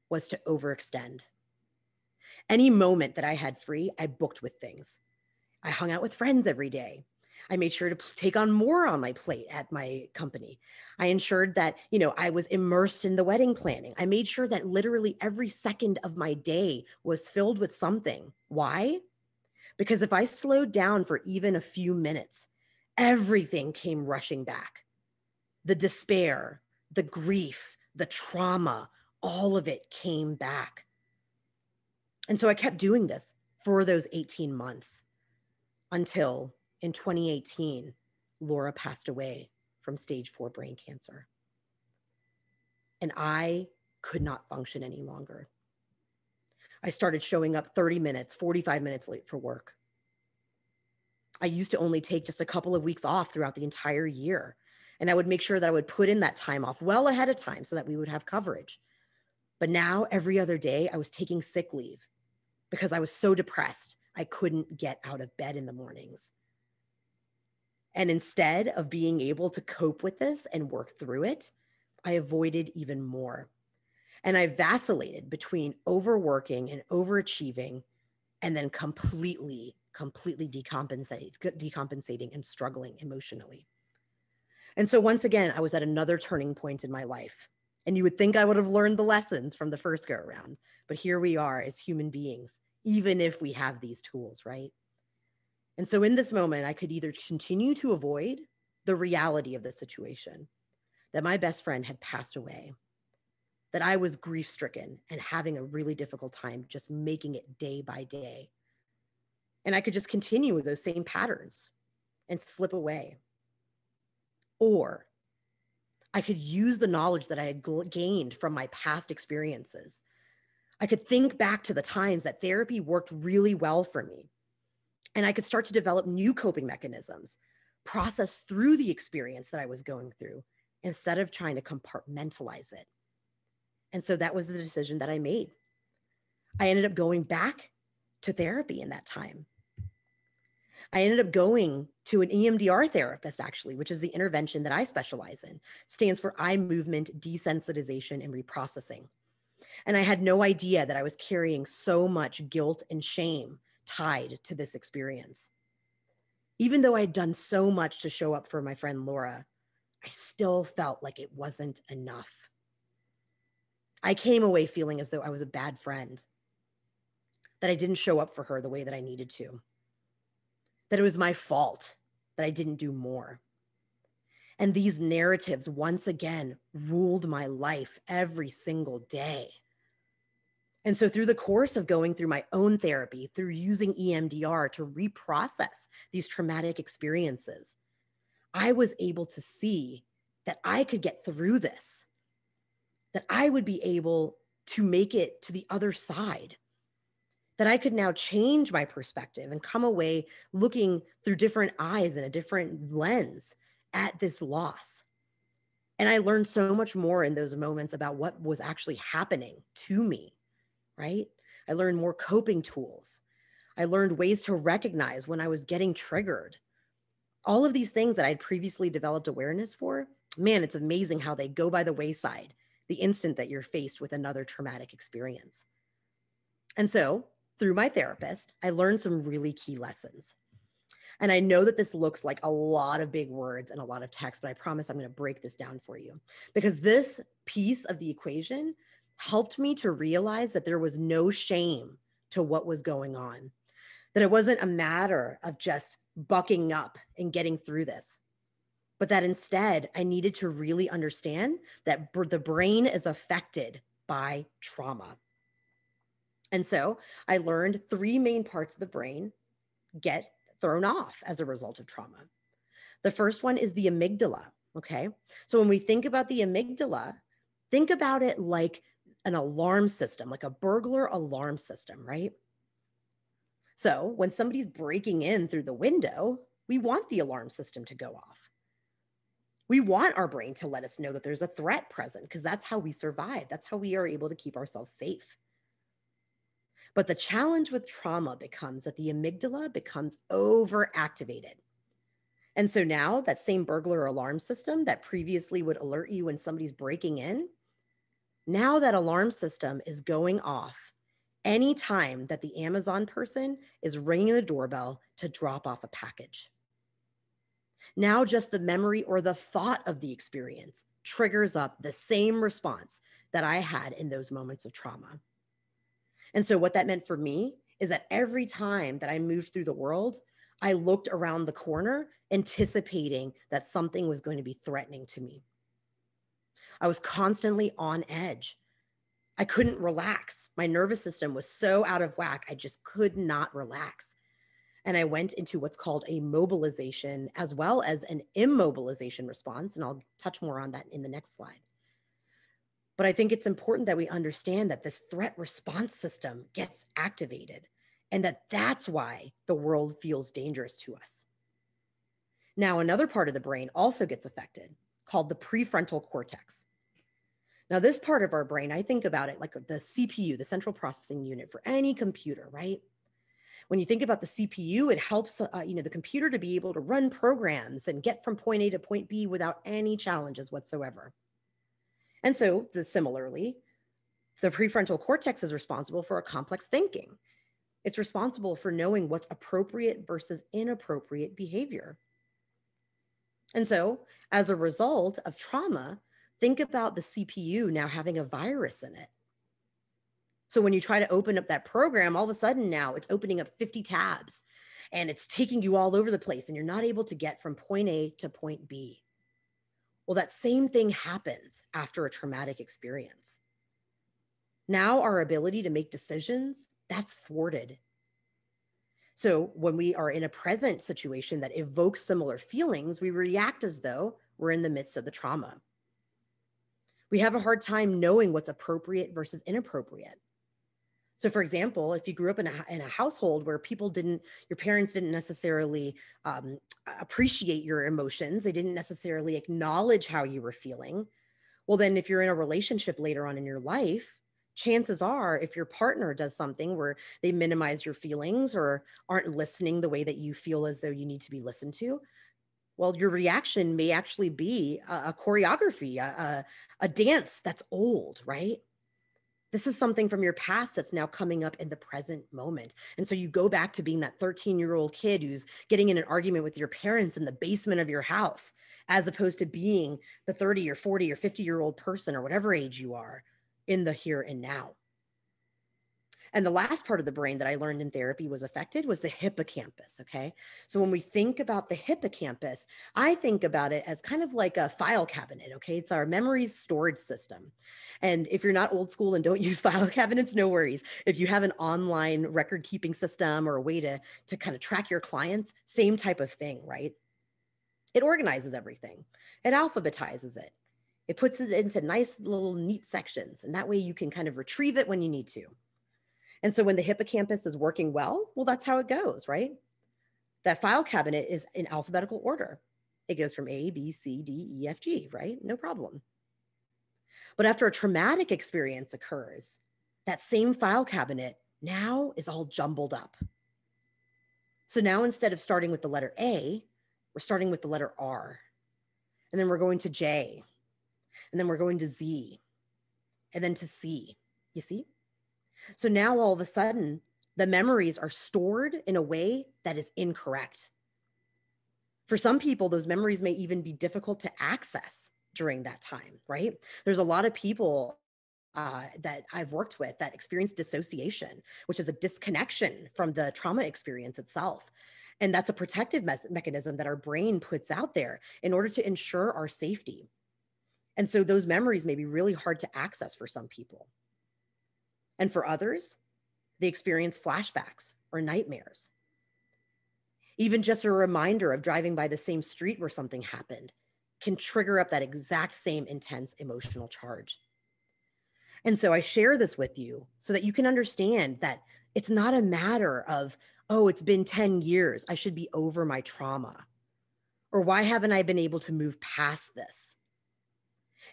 was to overextend. Any moment that I had free, I booked with things. I hung out with friends every day. I made sure to take on more on my plate at my company. I ensured that, I was immersed in the wedding planning. I made sure that literally every second of my day was filled with something. Why? Because if I slowed down for even a few minutes, everything came rushing back. The despair, the grief, the trauma, all of it came back. And so I kept doing this for those 18 months until in 2018, Laura passed away from stage 4 brain cancer. And I could not function any longer. I started showing up 30 minutes, 45 minutes late for work. I used to only take just a couple of weeks off throughout the entire year. And I would make sure that I would put in that time off well ahead of time so that we would have coverage. But now every other day I was taking sick leave because I was so depressed, I couldn't get out of bed in the mornings. And instead of being able to cope with this and work through it, I avoided even more. And I vacillated between overworking and overachieving and then completely decompensating and struggling emotionally. And so once again, I was at another turning point in my life. And you would think I would have learned the lessons from the first go around, but here we are as human beings, even if we have these tools, right? And so in this moment, I could either continue to avoid the reality of the situation, that my best friend had passed away, that I was grief-stricken and having a really difficult time just making it day by day. And I could just continue with those same patterns and slip away. Or I could use the knowledge that I had gained from my past experiences. I could think back to the times that therapy worked really well for me. And I could start to develop new coping mechanisms, process through the experience that I was going through instead of trying to compartmentalize it. And so that was the decision that I made. I ended up going back to therapy in that time. I ended up going to an EMDR therapist, actually, which is the intervention that I specialize in. It stands for eye movement desensitization and reprocessing. And I had no idea that I was carrying so much guilt and shame tied to this experience. Even though I had done so much to show up for my friend Laura, I still felt like it wasn't enough. I came away feeling as though I was a bad friend, that I didn't show up for her the way that I needed to, that it was my fault that I didn't do more. And these narratives once again ruled my life every single day. And so through the course of going through my own therapy, through using EMDR to reprocess these traumatic experiences, I was able to see that I could get through this, that I would be able to make it to the other side, that I could now change my perspective and come away looking through different eyes and a different lens at this loss. And I learned so much more in those moments about what was actually happening to me, right? I learned more coping tools. I learned ways to recognize when I was getting triggered. All of these things that I'd previously developed awareness for, man, it's amazing how they go by the wayside the instant that you're faced with another traumatic experience. And so through my therapist, I learned some really key lessons. And I know that this looks like a lot of big words and a lot of text, but I promise I'm going to break this down for you, because this piece of the equation helped me to realize that there was no shame to what was going on, that it wasn't a matter of just bucking up and getting through this, but that instead I needed to really understand that the brain is affected by trauma. And so I learned 3 main parts of the brain get thrown off as a result of trauma. The first one is the amygdala, okay? So when we think about the amygdala, think about it like an alarm system, like a burglar alarm system, right? So when somebody's breaking in through the window, we want the alarm system to go off. We want our brain to let us know that there's a threat present, because that's how we survive. That's how we are able to keep ourselves safe. But the challenge with trauma becomes that the amygdala becomes overactivated. And so now that same burglar alarm system that previously would alert you when somebody's breaking in, now that alarm system is going off anytime that the Amazon person is ringing the doorbell to drop off a package. Now just the memory or the thought of the experience triggers up the same response that I had in those moments of trauma. And so what that meant for me is that every time that I moved through the world, I looked around the corner anticipating that something was going to be threatening to me. I was constantly on edge. I couldn't relax. My nervous system was so out of whack, I just could not relax. And I went into what's called a mobilization as well as an immobilization response. And I'll touch more on that in the next slide. But I think it's important that we understand that this threat response system gets activated, and that that's why the world feels dangerous to us. Now, another part of the brain also gets affected, called the prefrontal cortex. Now, this part of our brain, I think about it like the CPU, the central processing unit for any computer, right? When you think about the CPU, it helps the computer to be able to run programs and get from point A to point B without any challenges whatsoever. And so, similarly, the prefrontal cortex is responsible for complex thinking. It's responsible for knowing what's appropriate versus inappropriate behavior. And so, as a result of trauma, think about the CPU now having a virus in it. So when you try to open up that program, all of a sudden now it's opening up 50 tabs and it's taking you all over the place, and you're not able to get from point A to point B. Well, that same thing happens after a traumatic experience. Now our ability to make decisions, that's thwarted. So when we are in a present situation that evokes similar feelings, we react as though we're in the midst of the trauma. We have a hard time knowing what's appropriate versus inappropriate. So for example, if you grew up in a household where your parents didn't necessarily appreciate your emotions, they didn't necessarily acknowledge how you were feeling, well, then if you're in a relationship later on in your life, chances are if your partner does something where they minimize your feelings or aren't listening the way that you feel as though you need to be listened to, well, your reaction may actually be a choreography, a dance that's old, right? This is something from your past that's now coming up in the present moment. And so you go back to being that 13-year-old kid who's getting in an argument with your parents in the basement of your house, as opposed to being the 30 or 40 or 50-year-old person or whatever age you are in the here and now. And the last part of the brain that I learned in therapy was affected was the hippocampus, okay? So when we think about the hippocampus, I think about it as kind of like a file cabinet, okay? It's our memories storage system. And if you're not old school and don't use file cabinets, no worries. If you have an online record keeping system or a way to kind of track your clients, same type of thing, right? It organizes everything. It alphabetizes it. It puts it into nice little neat sections. And that way you can kind of retrieve it when you need to. And so when the hippocampus is working well, that's how it goes, right? That file cabinet is in alphabetical order. It goes from A, B, C, D, E, F, G, right? No problem. But after a traumatic experience occurs, that same file cabinet now is all jumbled up. So now instead of starting with the letter A, we're starting with the letter R. And then we're going to J. And then we're going to Z. And then to C. You see? So now all of a sudden, the memories are stored in a way that is incorrect. For some people, those memories may even be difficult to access during that time, right? There's a lot of people that I've worked with that experience dissociation, which is a disconnection from the trauma experience itself. And that's a protective mechanism that our brain puts out there in order to ensure our safety. And so those memories may be really hard to access for some people. And for others, they experience flashbacks or nightmares. Even just a reminder of driving by the same street where something happened can trigger up that exact same intense emotional charge. And so I share this with you so that you can understand that it's not a matter of, oh, it's been 10 years, I should be over my trauma. Or why haven't I been able to move past this?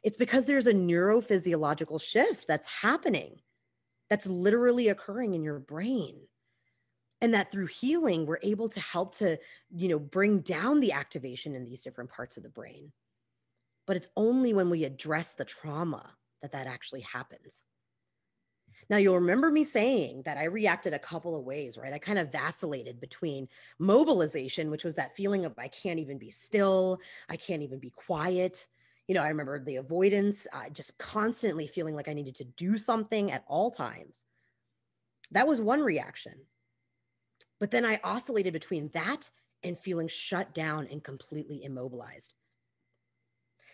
It's because there's a neurophysiological shift that's happening, that's literally occurring in your brain. And that through healing, we're able to help to, bring down the activation in these different parts of the brain. But it's only when we address the trauma that actually happens. Now, you'll remember me saying that I reacted a couple of ways, right? I kind of vacillated between mobilization, which was that feeling of I can't even be still, I can't even be quiet. I remember the avoidance, just constantly feeling like I needed to do something at all times. That was one reaction. But then I oscillated between that and feeling shut down and completely immobilized.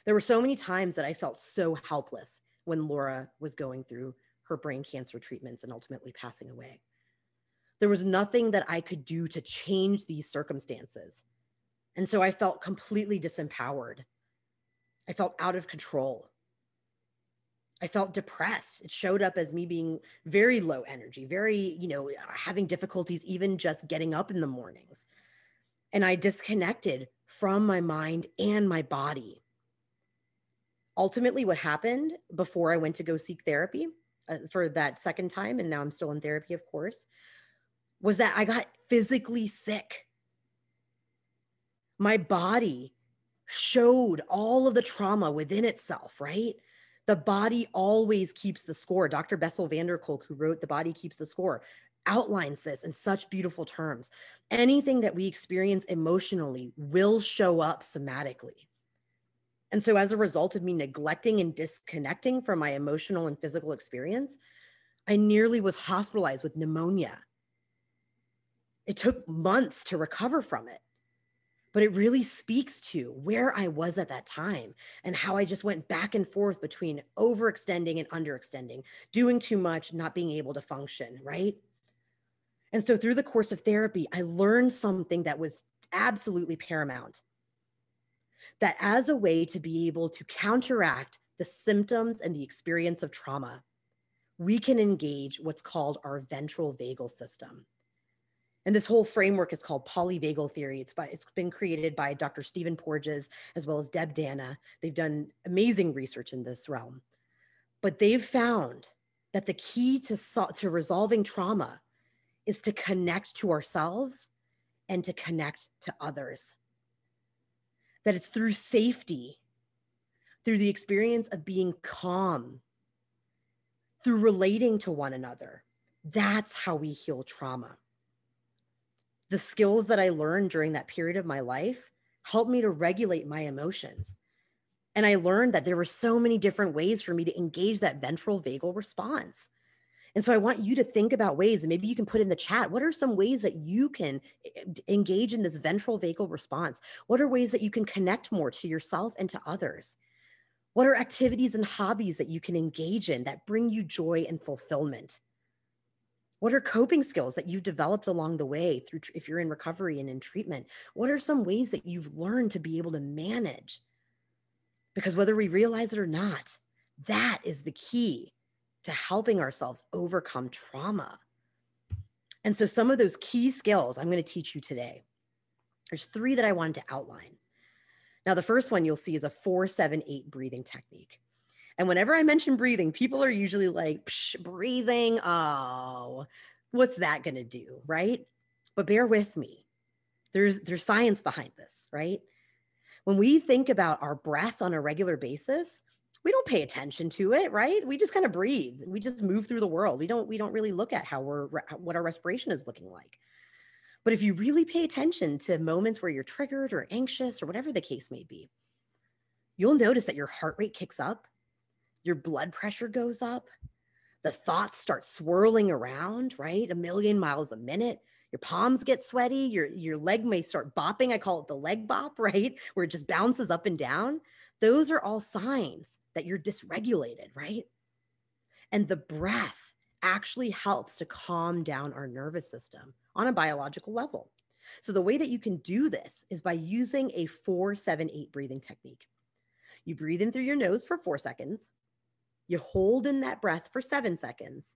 There were so many times that I felt so helpless when Laura was going through her brain cancer treatments and ultimately passing away. There was nothing that I could do to change these circumstances. And so I felt completely disempowered. I felt out of control. I felt depressed. It showed up as me being very low energy, very, having difficulties even just getting up in the mornings. And I disconnected from my mind and my body. Ultimately, what happened before I went to go seek therapy for that second time, and now I'm still in therapy, of course, was that I got physically sick. My body showed all of the trauma within itself, right? The body always keeps the score. Dr. Bessel van der Kolk, who wrote The Body Keeps the Score, outlines this in such beautiful terms. Anything that we experience emotionally will show up somatically. And so as a result of me neglecting and disconnecting from my emotional and physical experience, I nearly was hospitalized with pneumonia. It took months to recover from it. But it really speaks to where I was at that time and how I just went back and forth between overextending and underextending, doing too much, not being able to function, right? And so through the course of therapy, I learned something that was absolutely paramount. That as a way to be able to counteract the symptoms and the experience of trauma, we can engage what's called our ventral vagal system. And this whole framework is called polyvagal theory. It's been created by Dr. Stephen Porges as well as Deb Dana. They've done amazing research in this realm. But they've found that the key to resolving trauma is to connect to ourselves and to connect to others. That it's through safety, through the experience of being calm, through relating to one another. That's how we heal trauma. The skills that I learned during that period of my life helped me to regulate my emotions. And I learned that there were so many different ways for me to engage that ventral vagal response. And so I want you to think about ways, and maybe you can put in the chat, what are some ways that you can engage in this ventral vagal response? What are ways that you can connect more to yourself and to others? What are activities and hobbies that you can engage in that bring you joy and fulfillment? What are coping skills that you've developed along the way through, if you're in recovery and in treatment? What are some ways that you've learned to be able to manage? Because whether we realize it or not, that is the key to helping ourselves overcome trauma. And so some of those key skills I'm going to teach you today. There's 3 that I wanted to outline. Now, the first one you'll see is a 4-7-8 breathing technique. And whenever I mention breathing, people are usually like, psh, breathing, oh, what's that going to do, right? But bear with me. There's science behind this, right? When we think about our breath on a regular basis, we don't pay attention to it, right? We just kind of breathe. We just move through the world. We don't really look at what our respiration is looking like. But if you really pay attention to moments where you're triggered or anxious or whatever the case may be, you'll notice that your heart rate kicks up, your blood pressure goes up, the thoughts start swirling around, right? A million miles a minute. Your palms get sweaty. Your leg may start bopping. I call it the leg bop, right? Where it just bounces up and down. Those are all signs that you're dysregulated, right? And the breath actually helps to calm down our nervous system on a biological level. So the way that you can do this is by using a 4-7-8 breathing technique. You breathe in through your nose for 4 seconds. You hold in that breath for 7 seconds.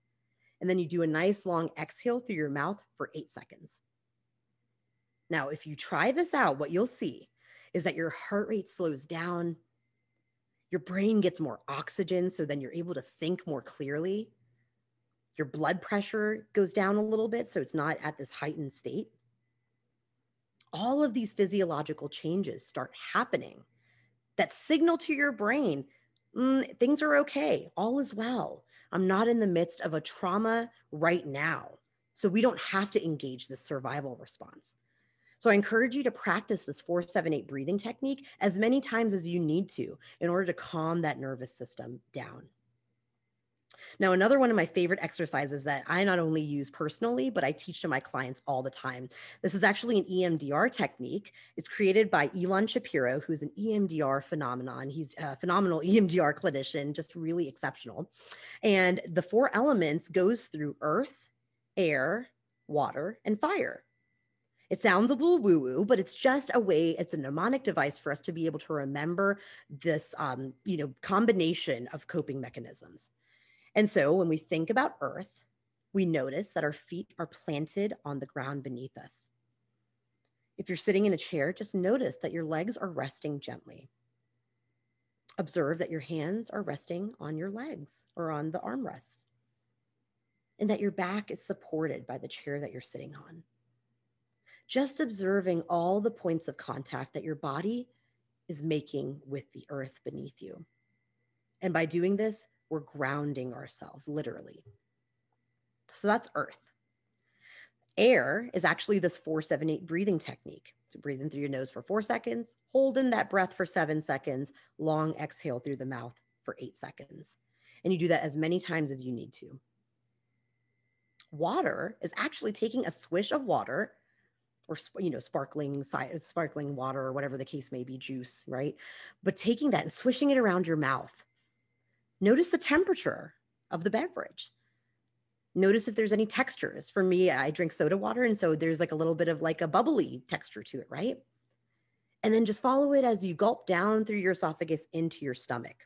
And then you do a nice long exhale through your mouth for 8 seconds. Now, if you try this out, what you'll see is that your heart rate slows down. Your brain gets more oxygen, so then you're able to think more clearly. Your blood pressure goes down a little bit, so it's not at this heightened state. All of these physiological changes start happening that signal to your brain, things are okay, all is well. I'm not in the midst of a trauma right now, so we don't have to engage this survival response. So I encourage you to practice this 4-7-8 breathing technique as many times as you need to in order to calm that nervous system down. Now, another one of my favorite exercises that I not only use personally, but I teach to my clients all the time. This is actually an EMDR technique. It's created by Elon Shapiro, who's an EMDR phenomenon. He's a phenomenal EMDR clinician, just really exceptional. And the 4 elements goes through earth, air, water, and fire. It sounds a little woo-woo, but it's just a way, it's a mnemonic device for us to be able to remember this combination of coping mechanisms. And so when we think about earth, we notice that our feet are planted on the ground beneath us. If you're sitting in a chair, just notice that your legs are resting gently. Observe that your hands are resting on your legs or on the armrest, and that your back is supported by the chair that you're sitting on. Just observing all the points of contact that your body is making with the earth beneath you. And by doing this, we're grounding ourselves, literally. So that's earth. Air is actually this 4-7-8 breathing technique. So breathe in through your nose for 4 seconds, hold in that breath for 7 seconds, long exhale through the mouth for 8 seconds. And you do that as many times as you need to. Water is actually taking a swish of water, or sparkling water, or whatever the case may be, juice, right? But taking that and swishing it around your mouth. Notice the temperature of the beverage. Notice if there's any textures. For me, I drink soda water, and so there's like a little bit of like a bubbly texture to it, right? And then just follow it as you gulp down through your esophagus into your stomach.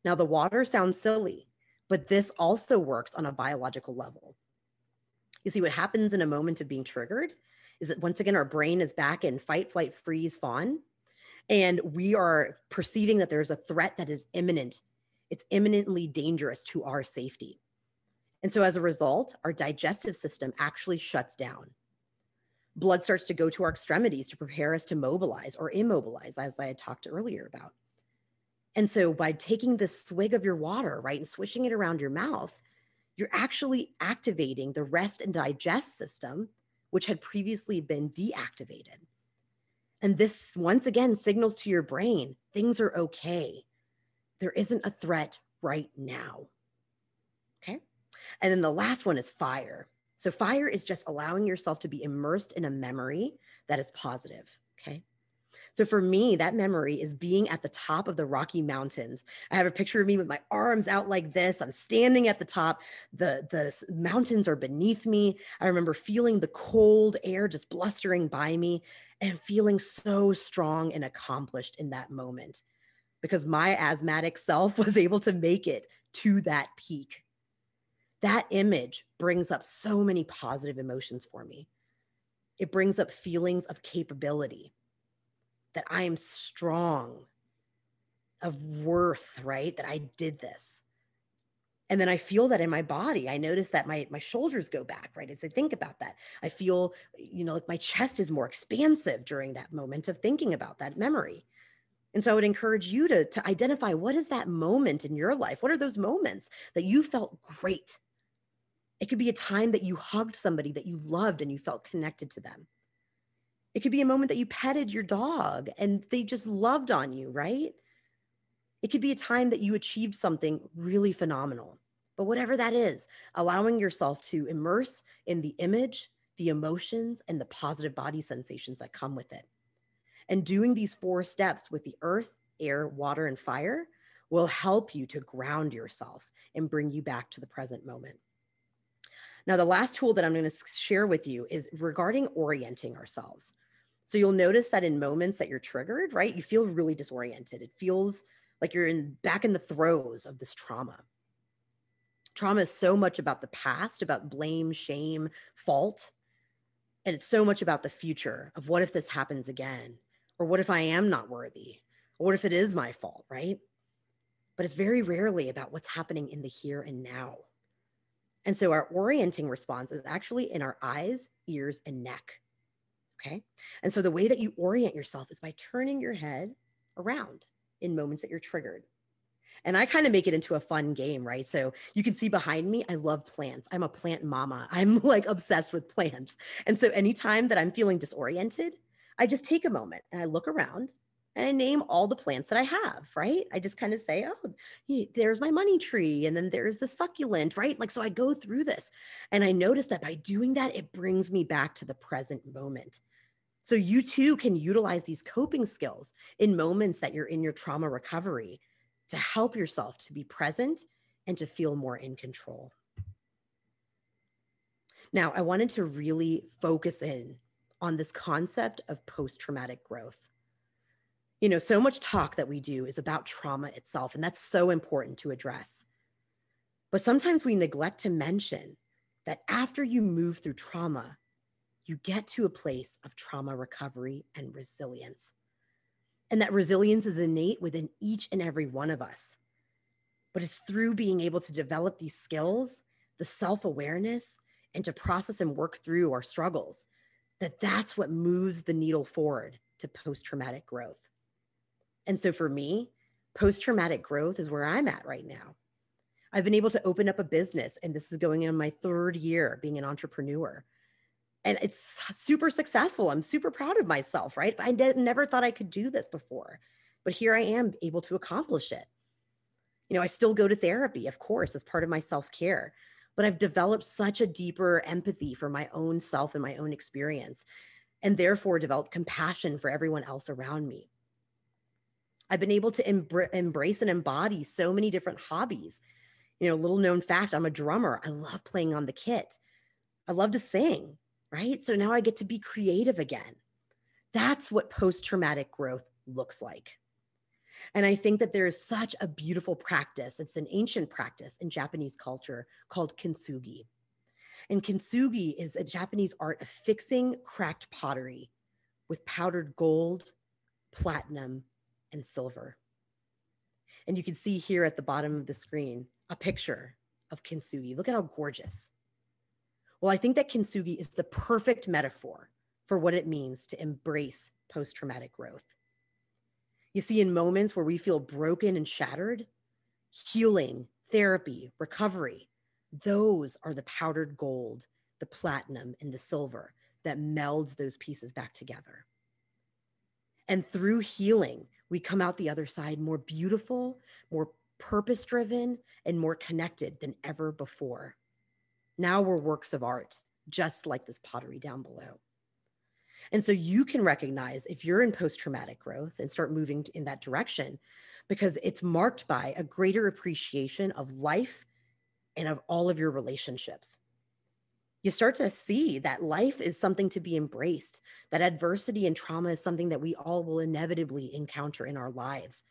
Now, the water sounds silly, but this also works on a biological level. You see, what happens in a moment of being triggered is that once again, our brain is back in fight, flight, freeze, fawn, and we are perceiving that there's a threat that is imminent. It's imminently dangerous to our safety. And so as a result, our digestive system actually shuts down. Blood starts to go to our extremities to prepare us to mobilize or immobilize, as I had talked earlier about. And so by taking this swig of your water, right, and swishing it around your mouth, you're actually activating the rest and digest system, which had previously been deactivated. And this, once again, signals to your brain, things are okay. There isn't a threat right now, okay? And then the last one is fire. So fire is just allowing yourself to be immersed in a memory that is positive, okay? So for me, that memory is being at the top of the Rocky Mountains. I have a picture of me with my arms out like this. I'm standing at the top. The mountains are beneath me. I remember feeling the cold air just blustering by me and feeling so strong and accomplished in that moment because my asthmatic self was able to make it to that peak. That image brings up so many positive emotions for me. It brings up feelings of capability, that I am strong, of worth, right? That I did this. And then I feel that in my body. I notice that my shoulders go back, right? As I think about that, I feel, like my chest is more expansive during that moment of thinking about that memory. And so I would encourage you to identify, what is that moment in your life? What are those moments that you felt great? It could be a time that you hugged somebody that you loved and you felt connected to them. It could be a moment that you petted your dog and they just loved on you, right? It could be a time that you achieved something really phenomenal. But whatever that is, allowing yourself to immerse in the image, the emotions, and the positive body sensations that come with it. And doing these 4 steps with the earth, air, water, and fire will help you to ground yourself and bring you back to the present moment. Now, the last tool that I'm going to share with you is regarding orienting ourselves. So you'll notice that in moments that you're triggered, right, you feel really disoriented. It feels like you're back in the throes of this trauma. Trauma is so much about the past, about blame, shame, fault. And it's so much about the future of what if this happens again? Or what if I am not worthy? Or what if it is my fault, right? But it's very rarely about what's happening in the here and now. And so our orienting response is actually in our eyes, ears, and neck. Okay. And so the way that you orient yourself is by turning your head around in moments that you're triggered. And I kind of make it into a fun game, right? So you can see behind me, I love plants. I'm a plant mama. I'm like obsessed with plants. And so anytime that I'm feeling disoriented, I just take a moment and I look around and I name all the plants that I have, right? I just kind of say, oh, there's my money tree. And then there's the succulent, right? Like, so I go through this and I notice that by doing that, it brings me back to the present moment. So you too can utilize these coping skills in moments that you're in your trauma recovery to help yourself to be present and to feel more in control. Now, I wanted to really focus in on this concept of post-traumatic growth. You know, so much talk that we do is about trauma itself, and that's so important to address. But sometimes we neglect to mention that after you move through trauma, you get to a place of trauma recovery and resilience. And that resilience is innate within each and every one of us. But it's through being able to develop these skills, the self-awareness, and to process and work through our struggles, that's what moves the needle forward to post-traumatic growth. And so for me, post-traumatic growth is where I'm at right now. I've been able to open up a business, and this is going in my 3rd year being an entrepreneur. And it's super successful. I'm super proud of myself, right? I never thought I could do this before, but here I am able to accomplish it. You know, I still go to therapy, of course, as part of my self-care, but I've developed such a deeper empathy for my own self and my own experience, and therefore developed compassion for everyone else around me. I've been able to embrace and embody so many different hobbies. You know, little known fact, I'm a drummer. I love playing on the kit. I love to sing. Right? So now I get to be creative again. That's what post-traumatic growth looks like. And I think that there is such a beautiful practice. It's an ancient practice in Japanese culture called kintsugi. And kintsugi is a Japanese art of fixing cracked pottery with powdered gold, platinum, and silver. And you can see here at the bottom of the screen a picture of kintsugi. Look at how gorgeous. Well, I think that kintsugi is the perfect metaphor for what it means to embrace post-traumatic growth. You see, in moments where we feel broken and shattered, healing, therapy, recovery, those are the powdered gold, the platinum, and the silver that melds those pieces back together. And through healing, we come out the other side more beautiful, more purpose-driven, and more connected than ever before. Now we're works of art, just like this pottery down below. And so you can recognize if you're in post-traumatic growth and start moving in that direction, because it's marked by a greater appreciation of life and of all of your relationships. You start to see that life is something to be embraced, that adversity and trauma is something that we all will inevitably encounter in our lives.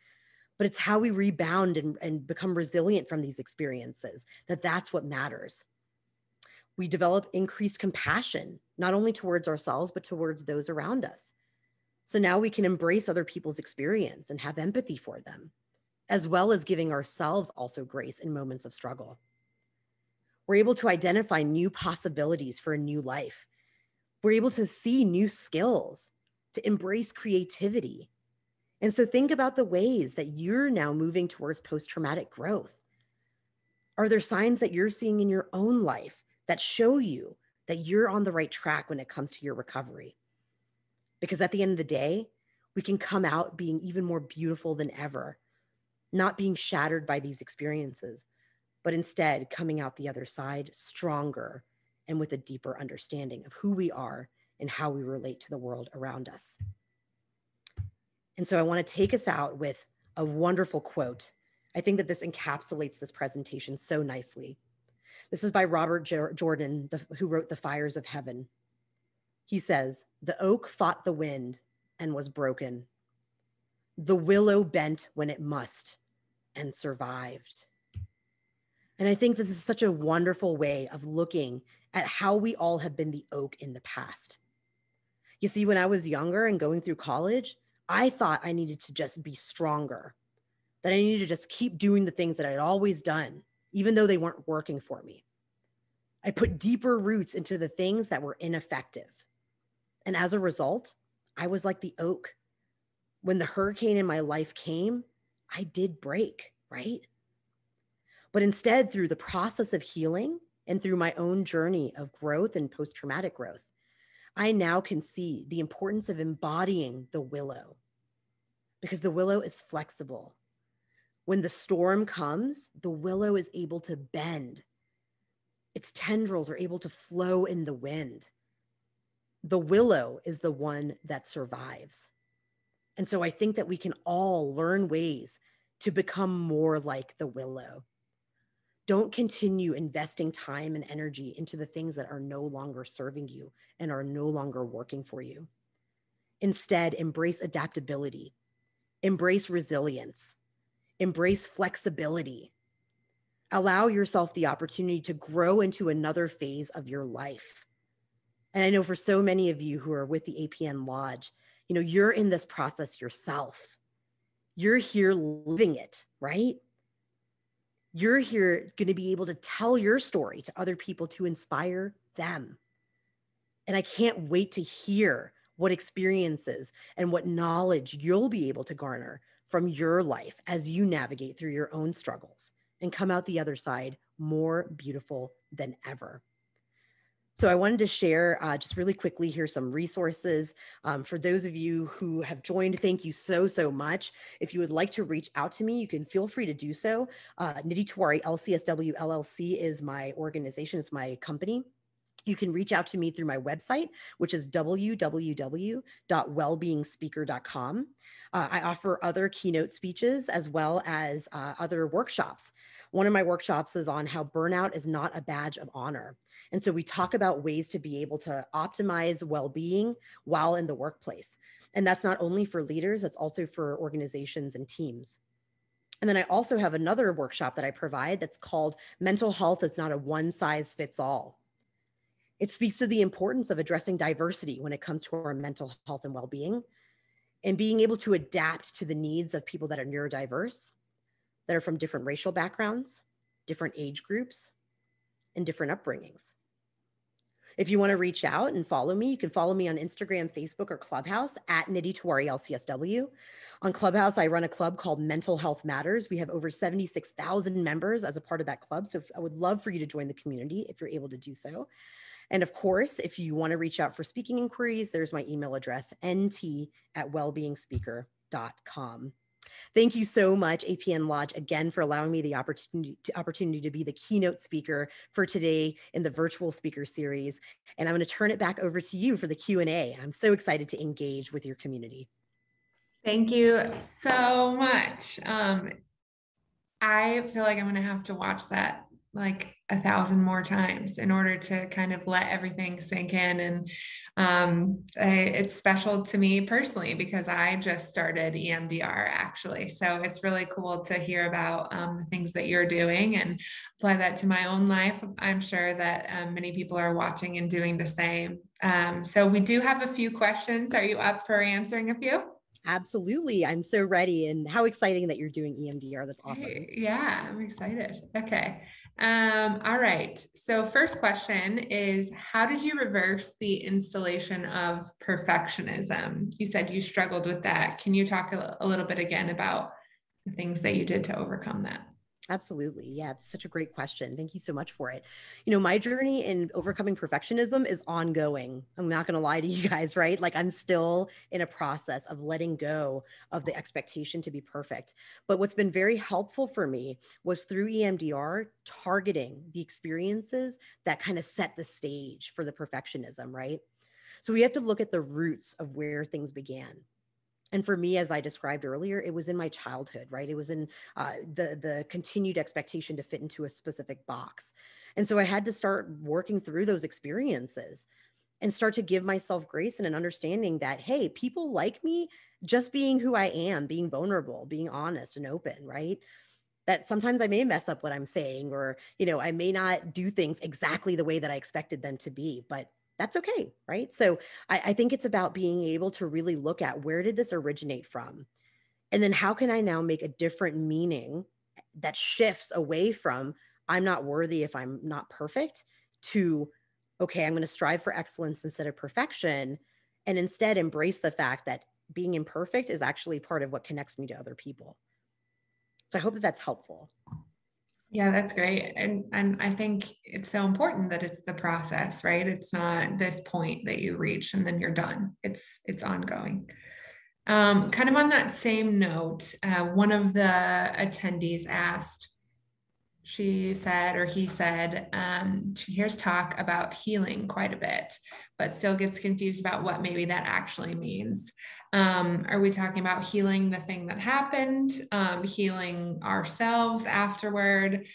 But it's how we rebound and become resilient from these experiences, that's what matters. We develop increased compassion, not only towards ourselves, but towards those around us. So now we can embrace other people's experience and have empathy for them, as well as giving ourselves also grace in moments of struggle. We're able to identify new possibilities for a new life. We're able to see new skills, to embrace creativity. And so think about the ways that you're now moving towards post-traumatic growth. Are there signs that you're seeing in your own life that show you that you're on the right track when it comes to your recovery. Because at the end of the day, we can come out being even more beautiful than ever, not being shattered by these experiences, but instead coming out the other side stronger and with a deeper understanding of who we are and how we relate to the world around us. And so I want to take us out with a wonderful quote. I think that this encapsulates this presentation so nicely. This is by Robert Jordan, who wrote The Fires of Heaven. He says, "The oak fought the wind and was broken. The willow bent when it must and survived." And I think this is such a wonderful way of looking at how we all have been the oak in the past. You see, when I was younger and going through college, I thought I needed to just be stronger, that I needed to just keep doing the things that I'd always done, even though they weren't working for me. I put deeper roots into the things that were ineffective. And as a result, I was like the oak. When the hurricane in my life came, I did break, right? But instead, through the process of healing and through my own journey of growth and post-traumatic growth, I now can see the importance of embodying the willow, because the willow is flexible. When the storm comes, the willow is able to bend. Its tendrils are able to flow in the wind. The willow is the one that survives. And so I think that we can all learn ways to become more like the willow. Don't continue investing time and energy into the things that are no longer serving you and are no longer working for you. Instead, embrace adaptability, embrace resilience, embrace flexibility. Allow yourself the opportunity to grow into another phase of your life. And I know for so many of you who are with the APN Lodge, you're in this process yourself. You're here living it, right? You're here going to be able to tell your story to other people to inspire them. And I can't wait to hear what experiences and what knowledge you'll be able to garner from your life as you navigate through your own struggles and come out the other side more beautiful than ever. So I wanted to share just really quickly here some resources. For those of you who have joined, thank you so, so much. If you would like to reach out to me, you can feel free to do so. Nidhi Tewari, LCSW LLC is my organization, it's my company. You can reach out to me through my website, which is www.wellbeingspeaker.com. I offer other keynote speeches as well as other workshops. One of my workshops is on how burnout is not a badge of honor. And so we talk about ways to be able to optimize well-being while in the workplace. And that's not only for leaders, that's also for organizations and teams. And then I also have another workshop that I provide that's called Mental Health is Not a One-Size-Fits-All. It speaks to the importance of addressing diversity when it comes to our mental health and well-being, and being able to adapt to the needs of people that are neurodiverse, that are from different racial backgrounds, different age groups, and different upbringings. If you want to reach out and follow me, you can follow me on Instagram, Facebook, or Clubhouse at Nidhi Tewari LCSW. On Clubhouse, I run a club called Mental Health Matters. We have over 76,000 members as a part of that club. So I would love for you to join the community if you're able to do so. And of course, if you want to reach out for speaking inquiries, there's my email address, nt@wellbeingspeaker.com. Thank you so much, APN Lodge, again, for allowing me the opportunity to be the keynote speaker for today in the virtual speaker series. And I'm going to turn it back over to you for the Q&A. I'm so excited to engage with your community. Thank you so much. I feel like I'm going to have to watch that like 1,000 more times in order to kind of let everything sink in. And it's special to me personally because I just started EMDR actually. So it's really cool to hear about the things that you're doing and apply that to my own life. I'm sure that many people are watching and doing the same. So we do have a few questions. Are you up for answering a few? Absolutely. I'm so ready. And how exciting that you're doing EMDR. That's awesome. Hey, yeah, I'm excited. Okay. All right. So first question is, how did you reverse the installation of perfectionism? You said you struggled with that. Can you talk a little bit again about the things that you did to overcome that? Absolutely. Yeah, it's such a great question. Thank you so much for it. My journey in overcoming perfectionism is ongoing. I'm not going to lie to you guys, right? Like I'm still in a process of letting go of the expectation to be perfect. But what's been very helpful for me was through EMDR targeting the experiences that kind of set the stage for the perfectionism, right? So we have to look at the roots of where things began. And for me, as I described earlier, it was in my childhood, right? It was in the continued expectation to fit into a specific box. And so I had to start working through those experiences and start to give myself grace and an understanding that, hey, people like me just being who I am, being vulnerable, being honest and open, right? That sometimes I may mess up what I'm saying, or, I may not do things exactly the way that I expected them to be, but that's okay. Right. So I think it's about being able to really look at where did this originate from? And then how can I now make a different meaning that shifts away from I'm not worthy if I'm not perfect to, okay, I'm going to strive for excellence instead of perfection. And instead embrace the fact that being imperfect is actually part of what connects me to other people. So I hope that that's helpful. Yeah, that's great. And I think it's so important that it's the process, right? It's not this point that you reach and then you're done. It's ongoing. Kind of on that same note, one of the attendees asked, she said, or he said, she hears talk about healing quite a bit, but still gets confused about what maybe that actually means. Are we talking about healing the thing that happened, healing ourselves afterward?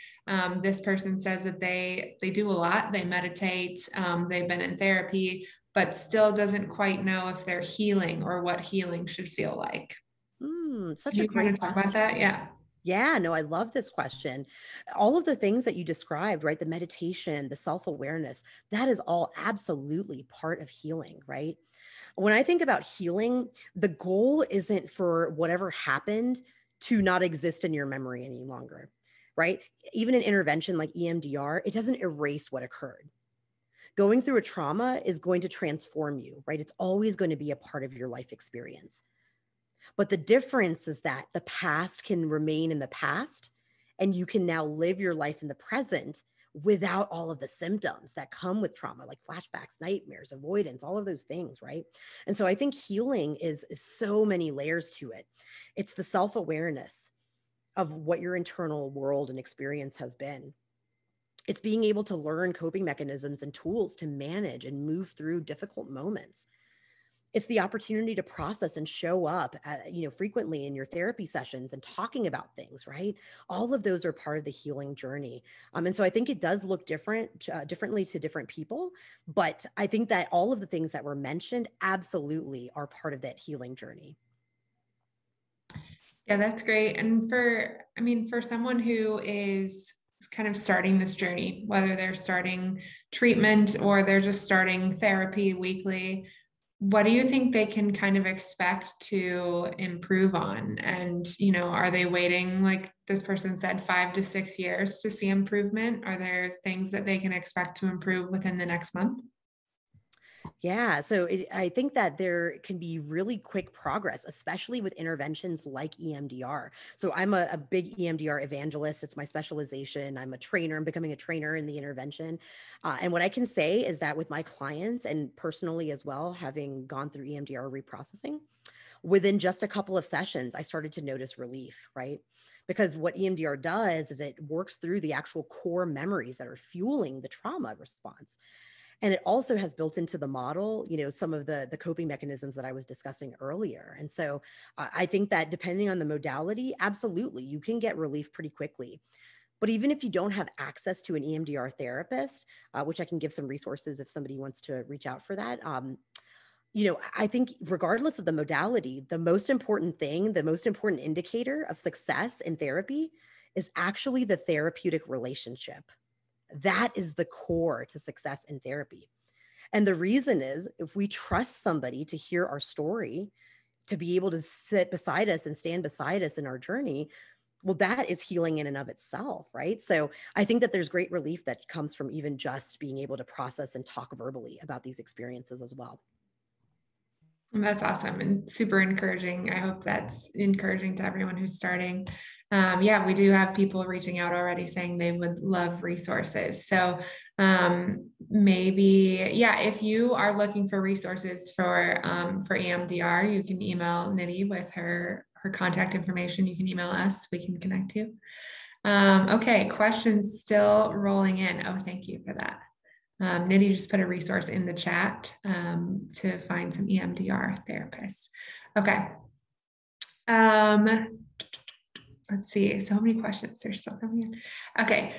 This person says that they do a lot, they meditate, they've been in therapy, but still doesn't quite know if they're healing or what healing should feel like. Could Such a you kind great of talk about that? question. Yeah. Yeah, no, I love this question. All of the things that you described, right? The meditation, the self awareness, that is all absolutely part of healing, right? When I think about healing, the goal isn't for whatever happened to not exist in your memory any longer, right? Even an intervention like EMDR, it doesn't erase what occurred. Going through a trauma is going to transform you, right? It's always going to be a part of your life experience. But the difference is that the past can remain in the past and you can now live your life in the present without all of the symptoms that come with trauma, like flashbacks, nightmares, avoidance, all of those things, right? And so I think healing is so many layers to it. It's the self awareness of what your internal world and experience has been. It's being able to learn coping mechanisms and tools to manage and move through difficult moments. It's the opportunity to process and show up frequently in your therapy sessions and talking about things, right? All of those are part of the healing journey. And so I think it does look differently to different people, but I think that all of the things that were mentioned absolutely are part of that healing journey. Yeah, that's great. And I mean, for someone who is kind of starting this journey, whether they're starting treatment or they're just starting therapy weekly, what do you think they can kind of expect to improve on? And, are they waiting, like this person said, 5 to 6 years to see improvement? Are there things that they can expect to improve within the next month? Yeah, so I think that there can be really quick progress, especially with interventions like EMDR. So I'm a big EMDR evangelist. It's my specialization. I'm a trainer. I'm becoming a trainer in the intervention. And what I can say is that with my clients and personally as well, having gone through EMDR reprocessing, within just a couple of sessions, I started to notice relief, right? Because what EMDR does is it works through the actual core memories that are fueling the trauma response. And it also has built into the model, some of the coping mechanisms that I was discussing earlier. And so I think that depending on the modality, absolutely, you can get relief pretty quickly. But even if you don't have access to an EMDR therapist, which I can give some resources if somebody wants to reach out for that, I think regardless of the modality, the most important thing, the most important indicator of success in therapy is actually the therapeutic relationship. That is the core to success in therapy. And the reason is if we trust somebody to hear our story, to be able to sit beside us and stand beside us in our journey, well, that is healing in and of itself, right? So I think that there's great relief that comes from even just being able to process and talk verbally about these experiences as well. That's awesome and super encouraging. I hope that's encouraging to everyone who's starting. Yeah, we do have people reaching out already saying they would love resources. So maybe, yeah, if you are looking for resources for EMDR, you can email Nidhi with her contact information. You can email us. We can connect you. Okay, questions still rolling in. Oh, thank you for that. Nidhi just put a resource in the chat to find some EMDR therapists. Okay. Let's see. So many questions. They're still coming in. Okay.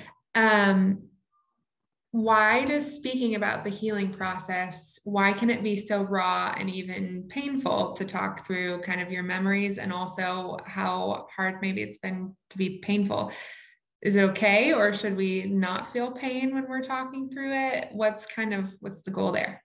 Why does speaking about the healing process, why can it be so raw and even painful to talk through kind of your memories and also how hard maybe it's been to be painful? Is it okay, or should we not feel pain when we're talking through it? What's the goal there?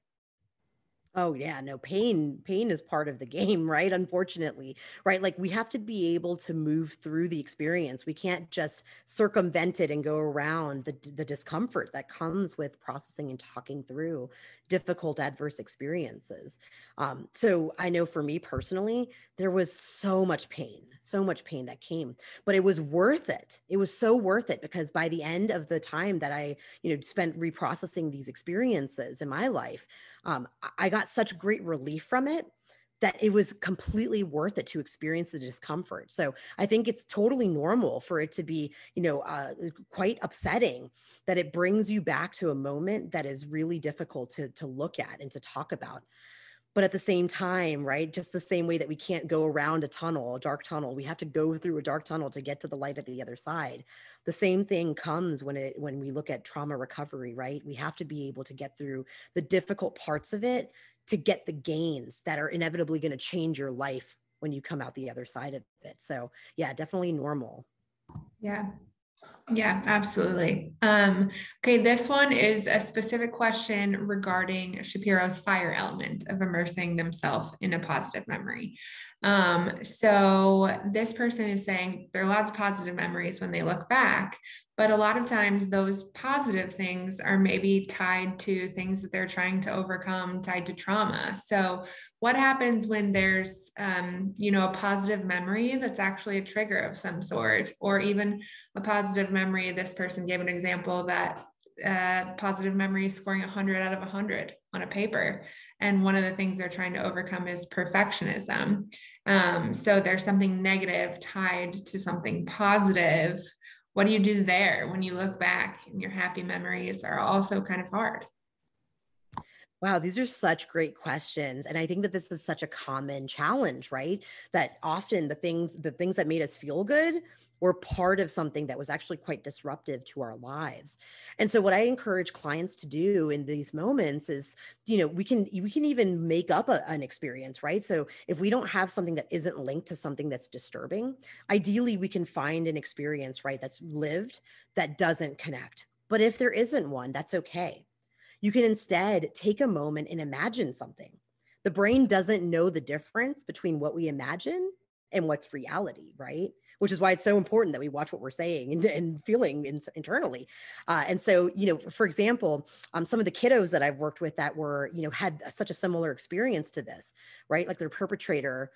Oh yeah, no, pain is part of the game, right? Unfortunately, right? Like we have to be able to move through the experience. We can't just circumvent it and go around the discomfort that comes with processing and talking through difficult adverse experiences. So I know for me personally, there was so much pain that came, but it was worth it. It was so worth it because by the end of the time that I, spent reprocessing these experiences in my life, I got such great relief from it that it was completely worth it to experience the discomfort. So I think it's totally normal for it to be, quite upsetting that it brings you back to a moment that is really difficult to look at and to talk about. But at the same time, right, just the same way that we can't go around a dark tunnel, we have to go through a dark tunnel to get to the light at the other side. The same thing comes when we look at trauma recovery, right? We have to be able to get through the difficult parts of it to get the gains that are inevitably going to change your life when you come out the other side of it. So yeah, definitely normal. Yeah. Yeah, absolutely. Okay, this one is a specific question regarding Shapiro's fire element of immersing themselves in a positive memory. So this person is saying there are lots of positive memories when they look back, but a lot of times those positive things are maybe tied to things that they're trying to overcome, tied to trauma. So what happens when there's, a positive memory that's actually a trigger of some sort, or even a positive memory? This person gave an example that positive memory scoring 100 out of 100 on a paper. And one of the things they're trying to overcome is perfectionism. So there's something negative tied to something positive. What do you do there when you look back and your happy memories are also kind of hard? Wow, these are such great questions. And I think that this is such a common challenge, right? That often the things that made us feel good were part of something that was actually quite disruptive to our lives. And so what I encourage clients to do in these moments is, we can even make up an experience, right? So if we don't have something that isn't linked to something that's disturbing, ideally we can find an experience, right, that's lived that doesn't connect. But if there isn't one, that's okay. You can instead take a moment and imagine something. The brain doesn't know the difference between what we imagine and what's reality, right? Which is why it's so important that we watch what we're saying and feeling internally. And so, for example, some of the kiddos that I've worked with that were, had such a similar experience to this, right? Like their perpetrator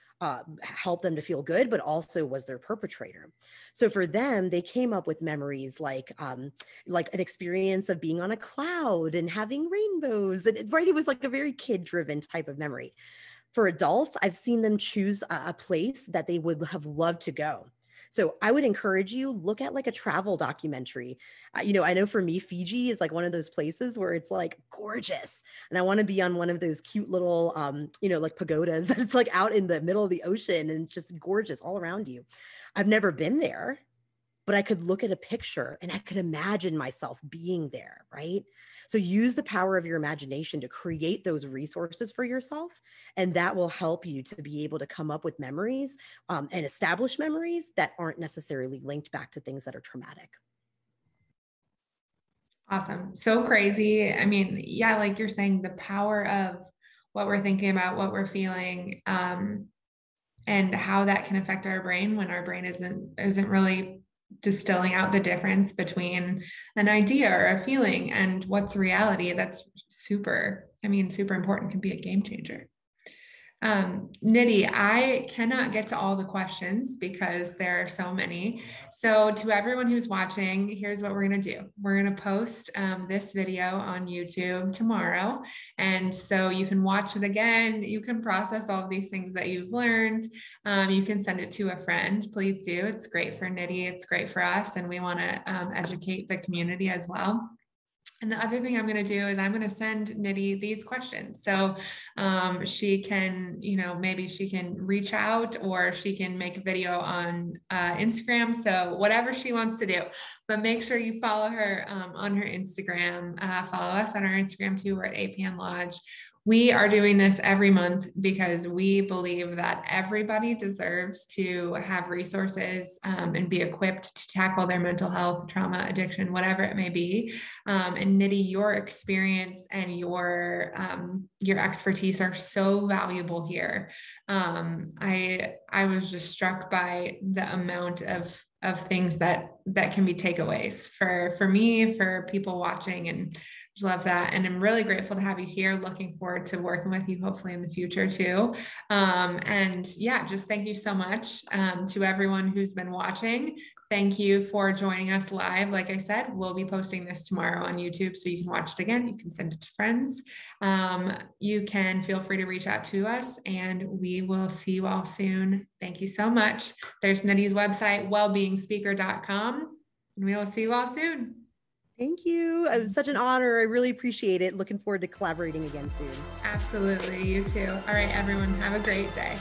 helped them to feel good, but also was their perpetrator. So for them, they came up with memories like an experience of being on a cloud and having rainbows. And right, it was like a very kid-driven type of memory. For adults, I've seen them choose a place that they would have loved to go. So I would encourage you, look at like a travel documentary. I know for me, Fiji is like one of those places where it's like gorgeous. And I want to be on one of those cute little, like pagodas that's like out in the middle of the ocean and it's just gorgeous all around you. I've never been there, but I could look at a picture and I could imagine myself being there, right? So use the power of your imagination to create those resources for yourself. And that will help you to be able to come up with memories and establish memories that aren't necessarily linked back to things that are traumatic. Awesome. So crazy. I mean, yeah, like you're saying, the power of what we're thinking about, what we're feeling, and how that can affect our brain when our brain isn't really distilling out the difference between an idea or a feeling and what's reality. That's super important, can be a game changer. Nidhi, I cannot get to all the questions because there are so many. So to everyone who's watching, here's what we're going to do. We're going to post this video on YouTube tomorrow. And so you can watch it again. You can process all of these things that you've learned. You can send it to a friend. Please do. It's great for Nidhi. It's great for us. And we want to educate the community as well. And the other thing I'm going to do is I'm going to send Nidhi these questions. So she can, maybe she can reach out or she can make a video on Instagram. So whatever she wants to do, but make sure you follow her on her Instagram. Follow us on our Instagram too. We're at APN Lodge. We are doing this every month because we believe that everybody deserves to have resources and be equipped to tackle their mental health, trauma, addiction, whatever it may be. And Nidhi, your experience and your expertise are so valuable here. I was just struck by the amount of things that can be takeaways for me, for people watching, and love that. And I'm really grateful to have you here. Looking forward to working with you, hopefully in the future too. And yeah, just thank you so much to everyone who's been watching. Thank you for joining us live. Like I said, we'll be posting this tomorrow on YouTube, so you can watch it again. You can send it to friends. You can feel free to reach out to us, and we will see you all soon. Thank you so much. There's Nidhi's website, wellbeingspeaker.com, and we will see you all soon. Thank you. It was such an honor. I really appreciate it. Looking forward to collaborating again soon. Absolutely. You too. All right, everyone. Have a great day.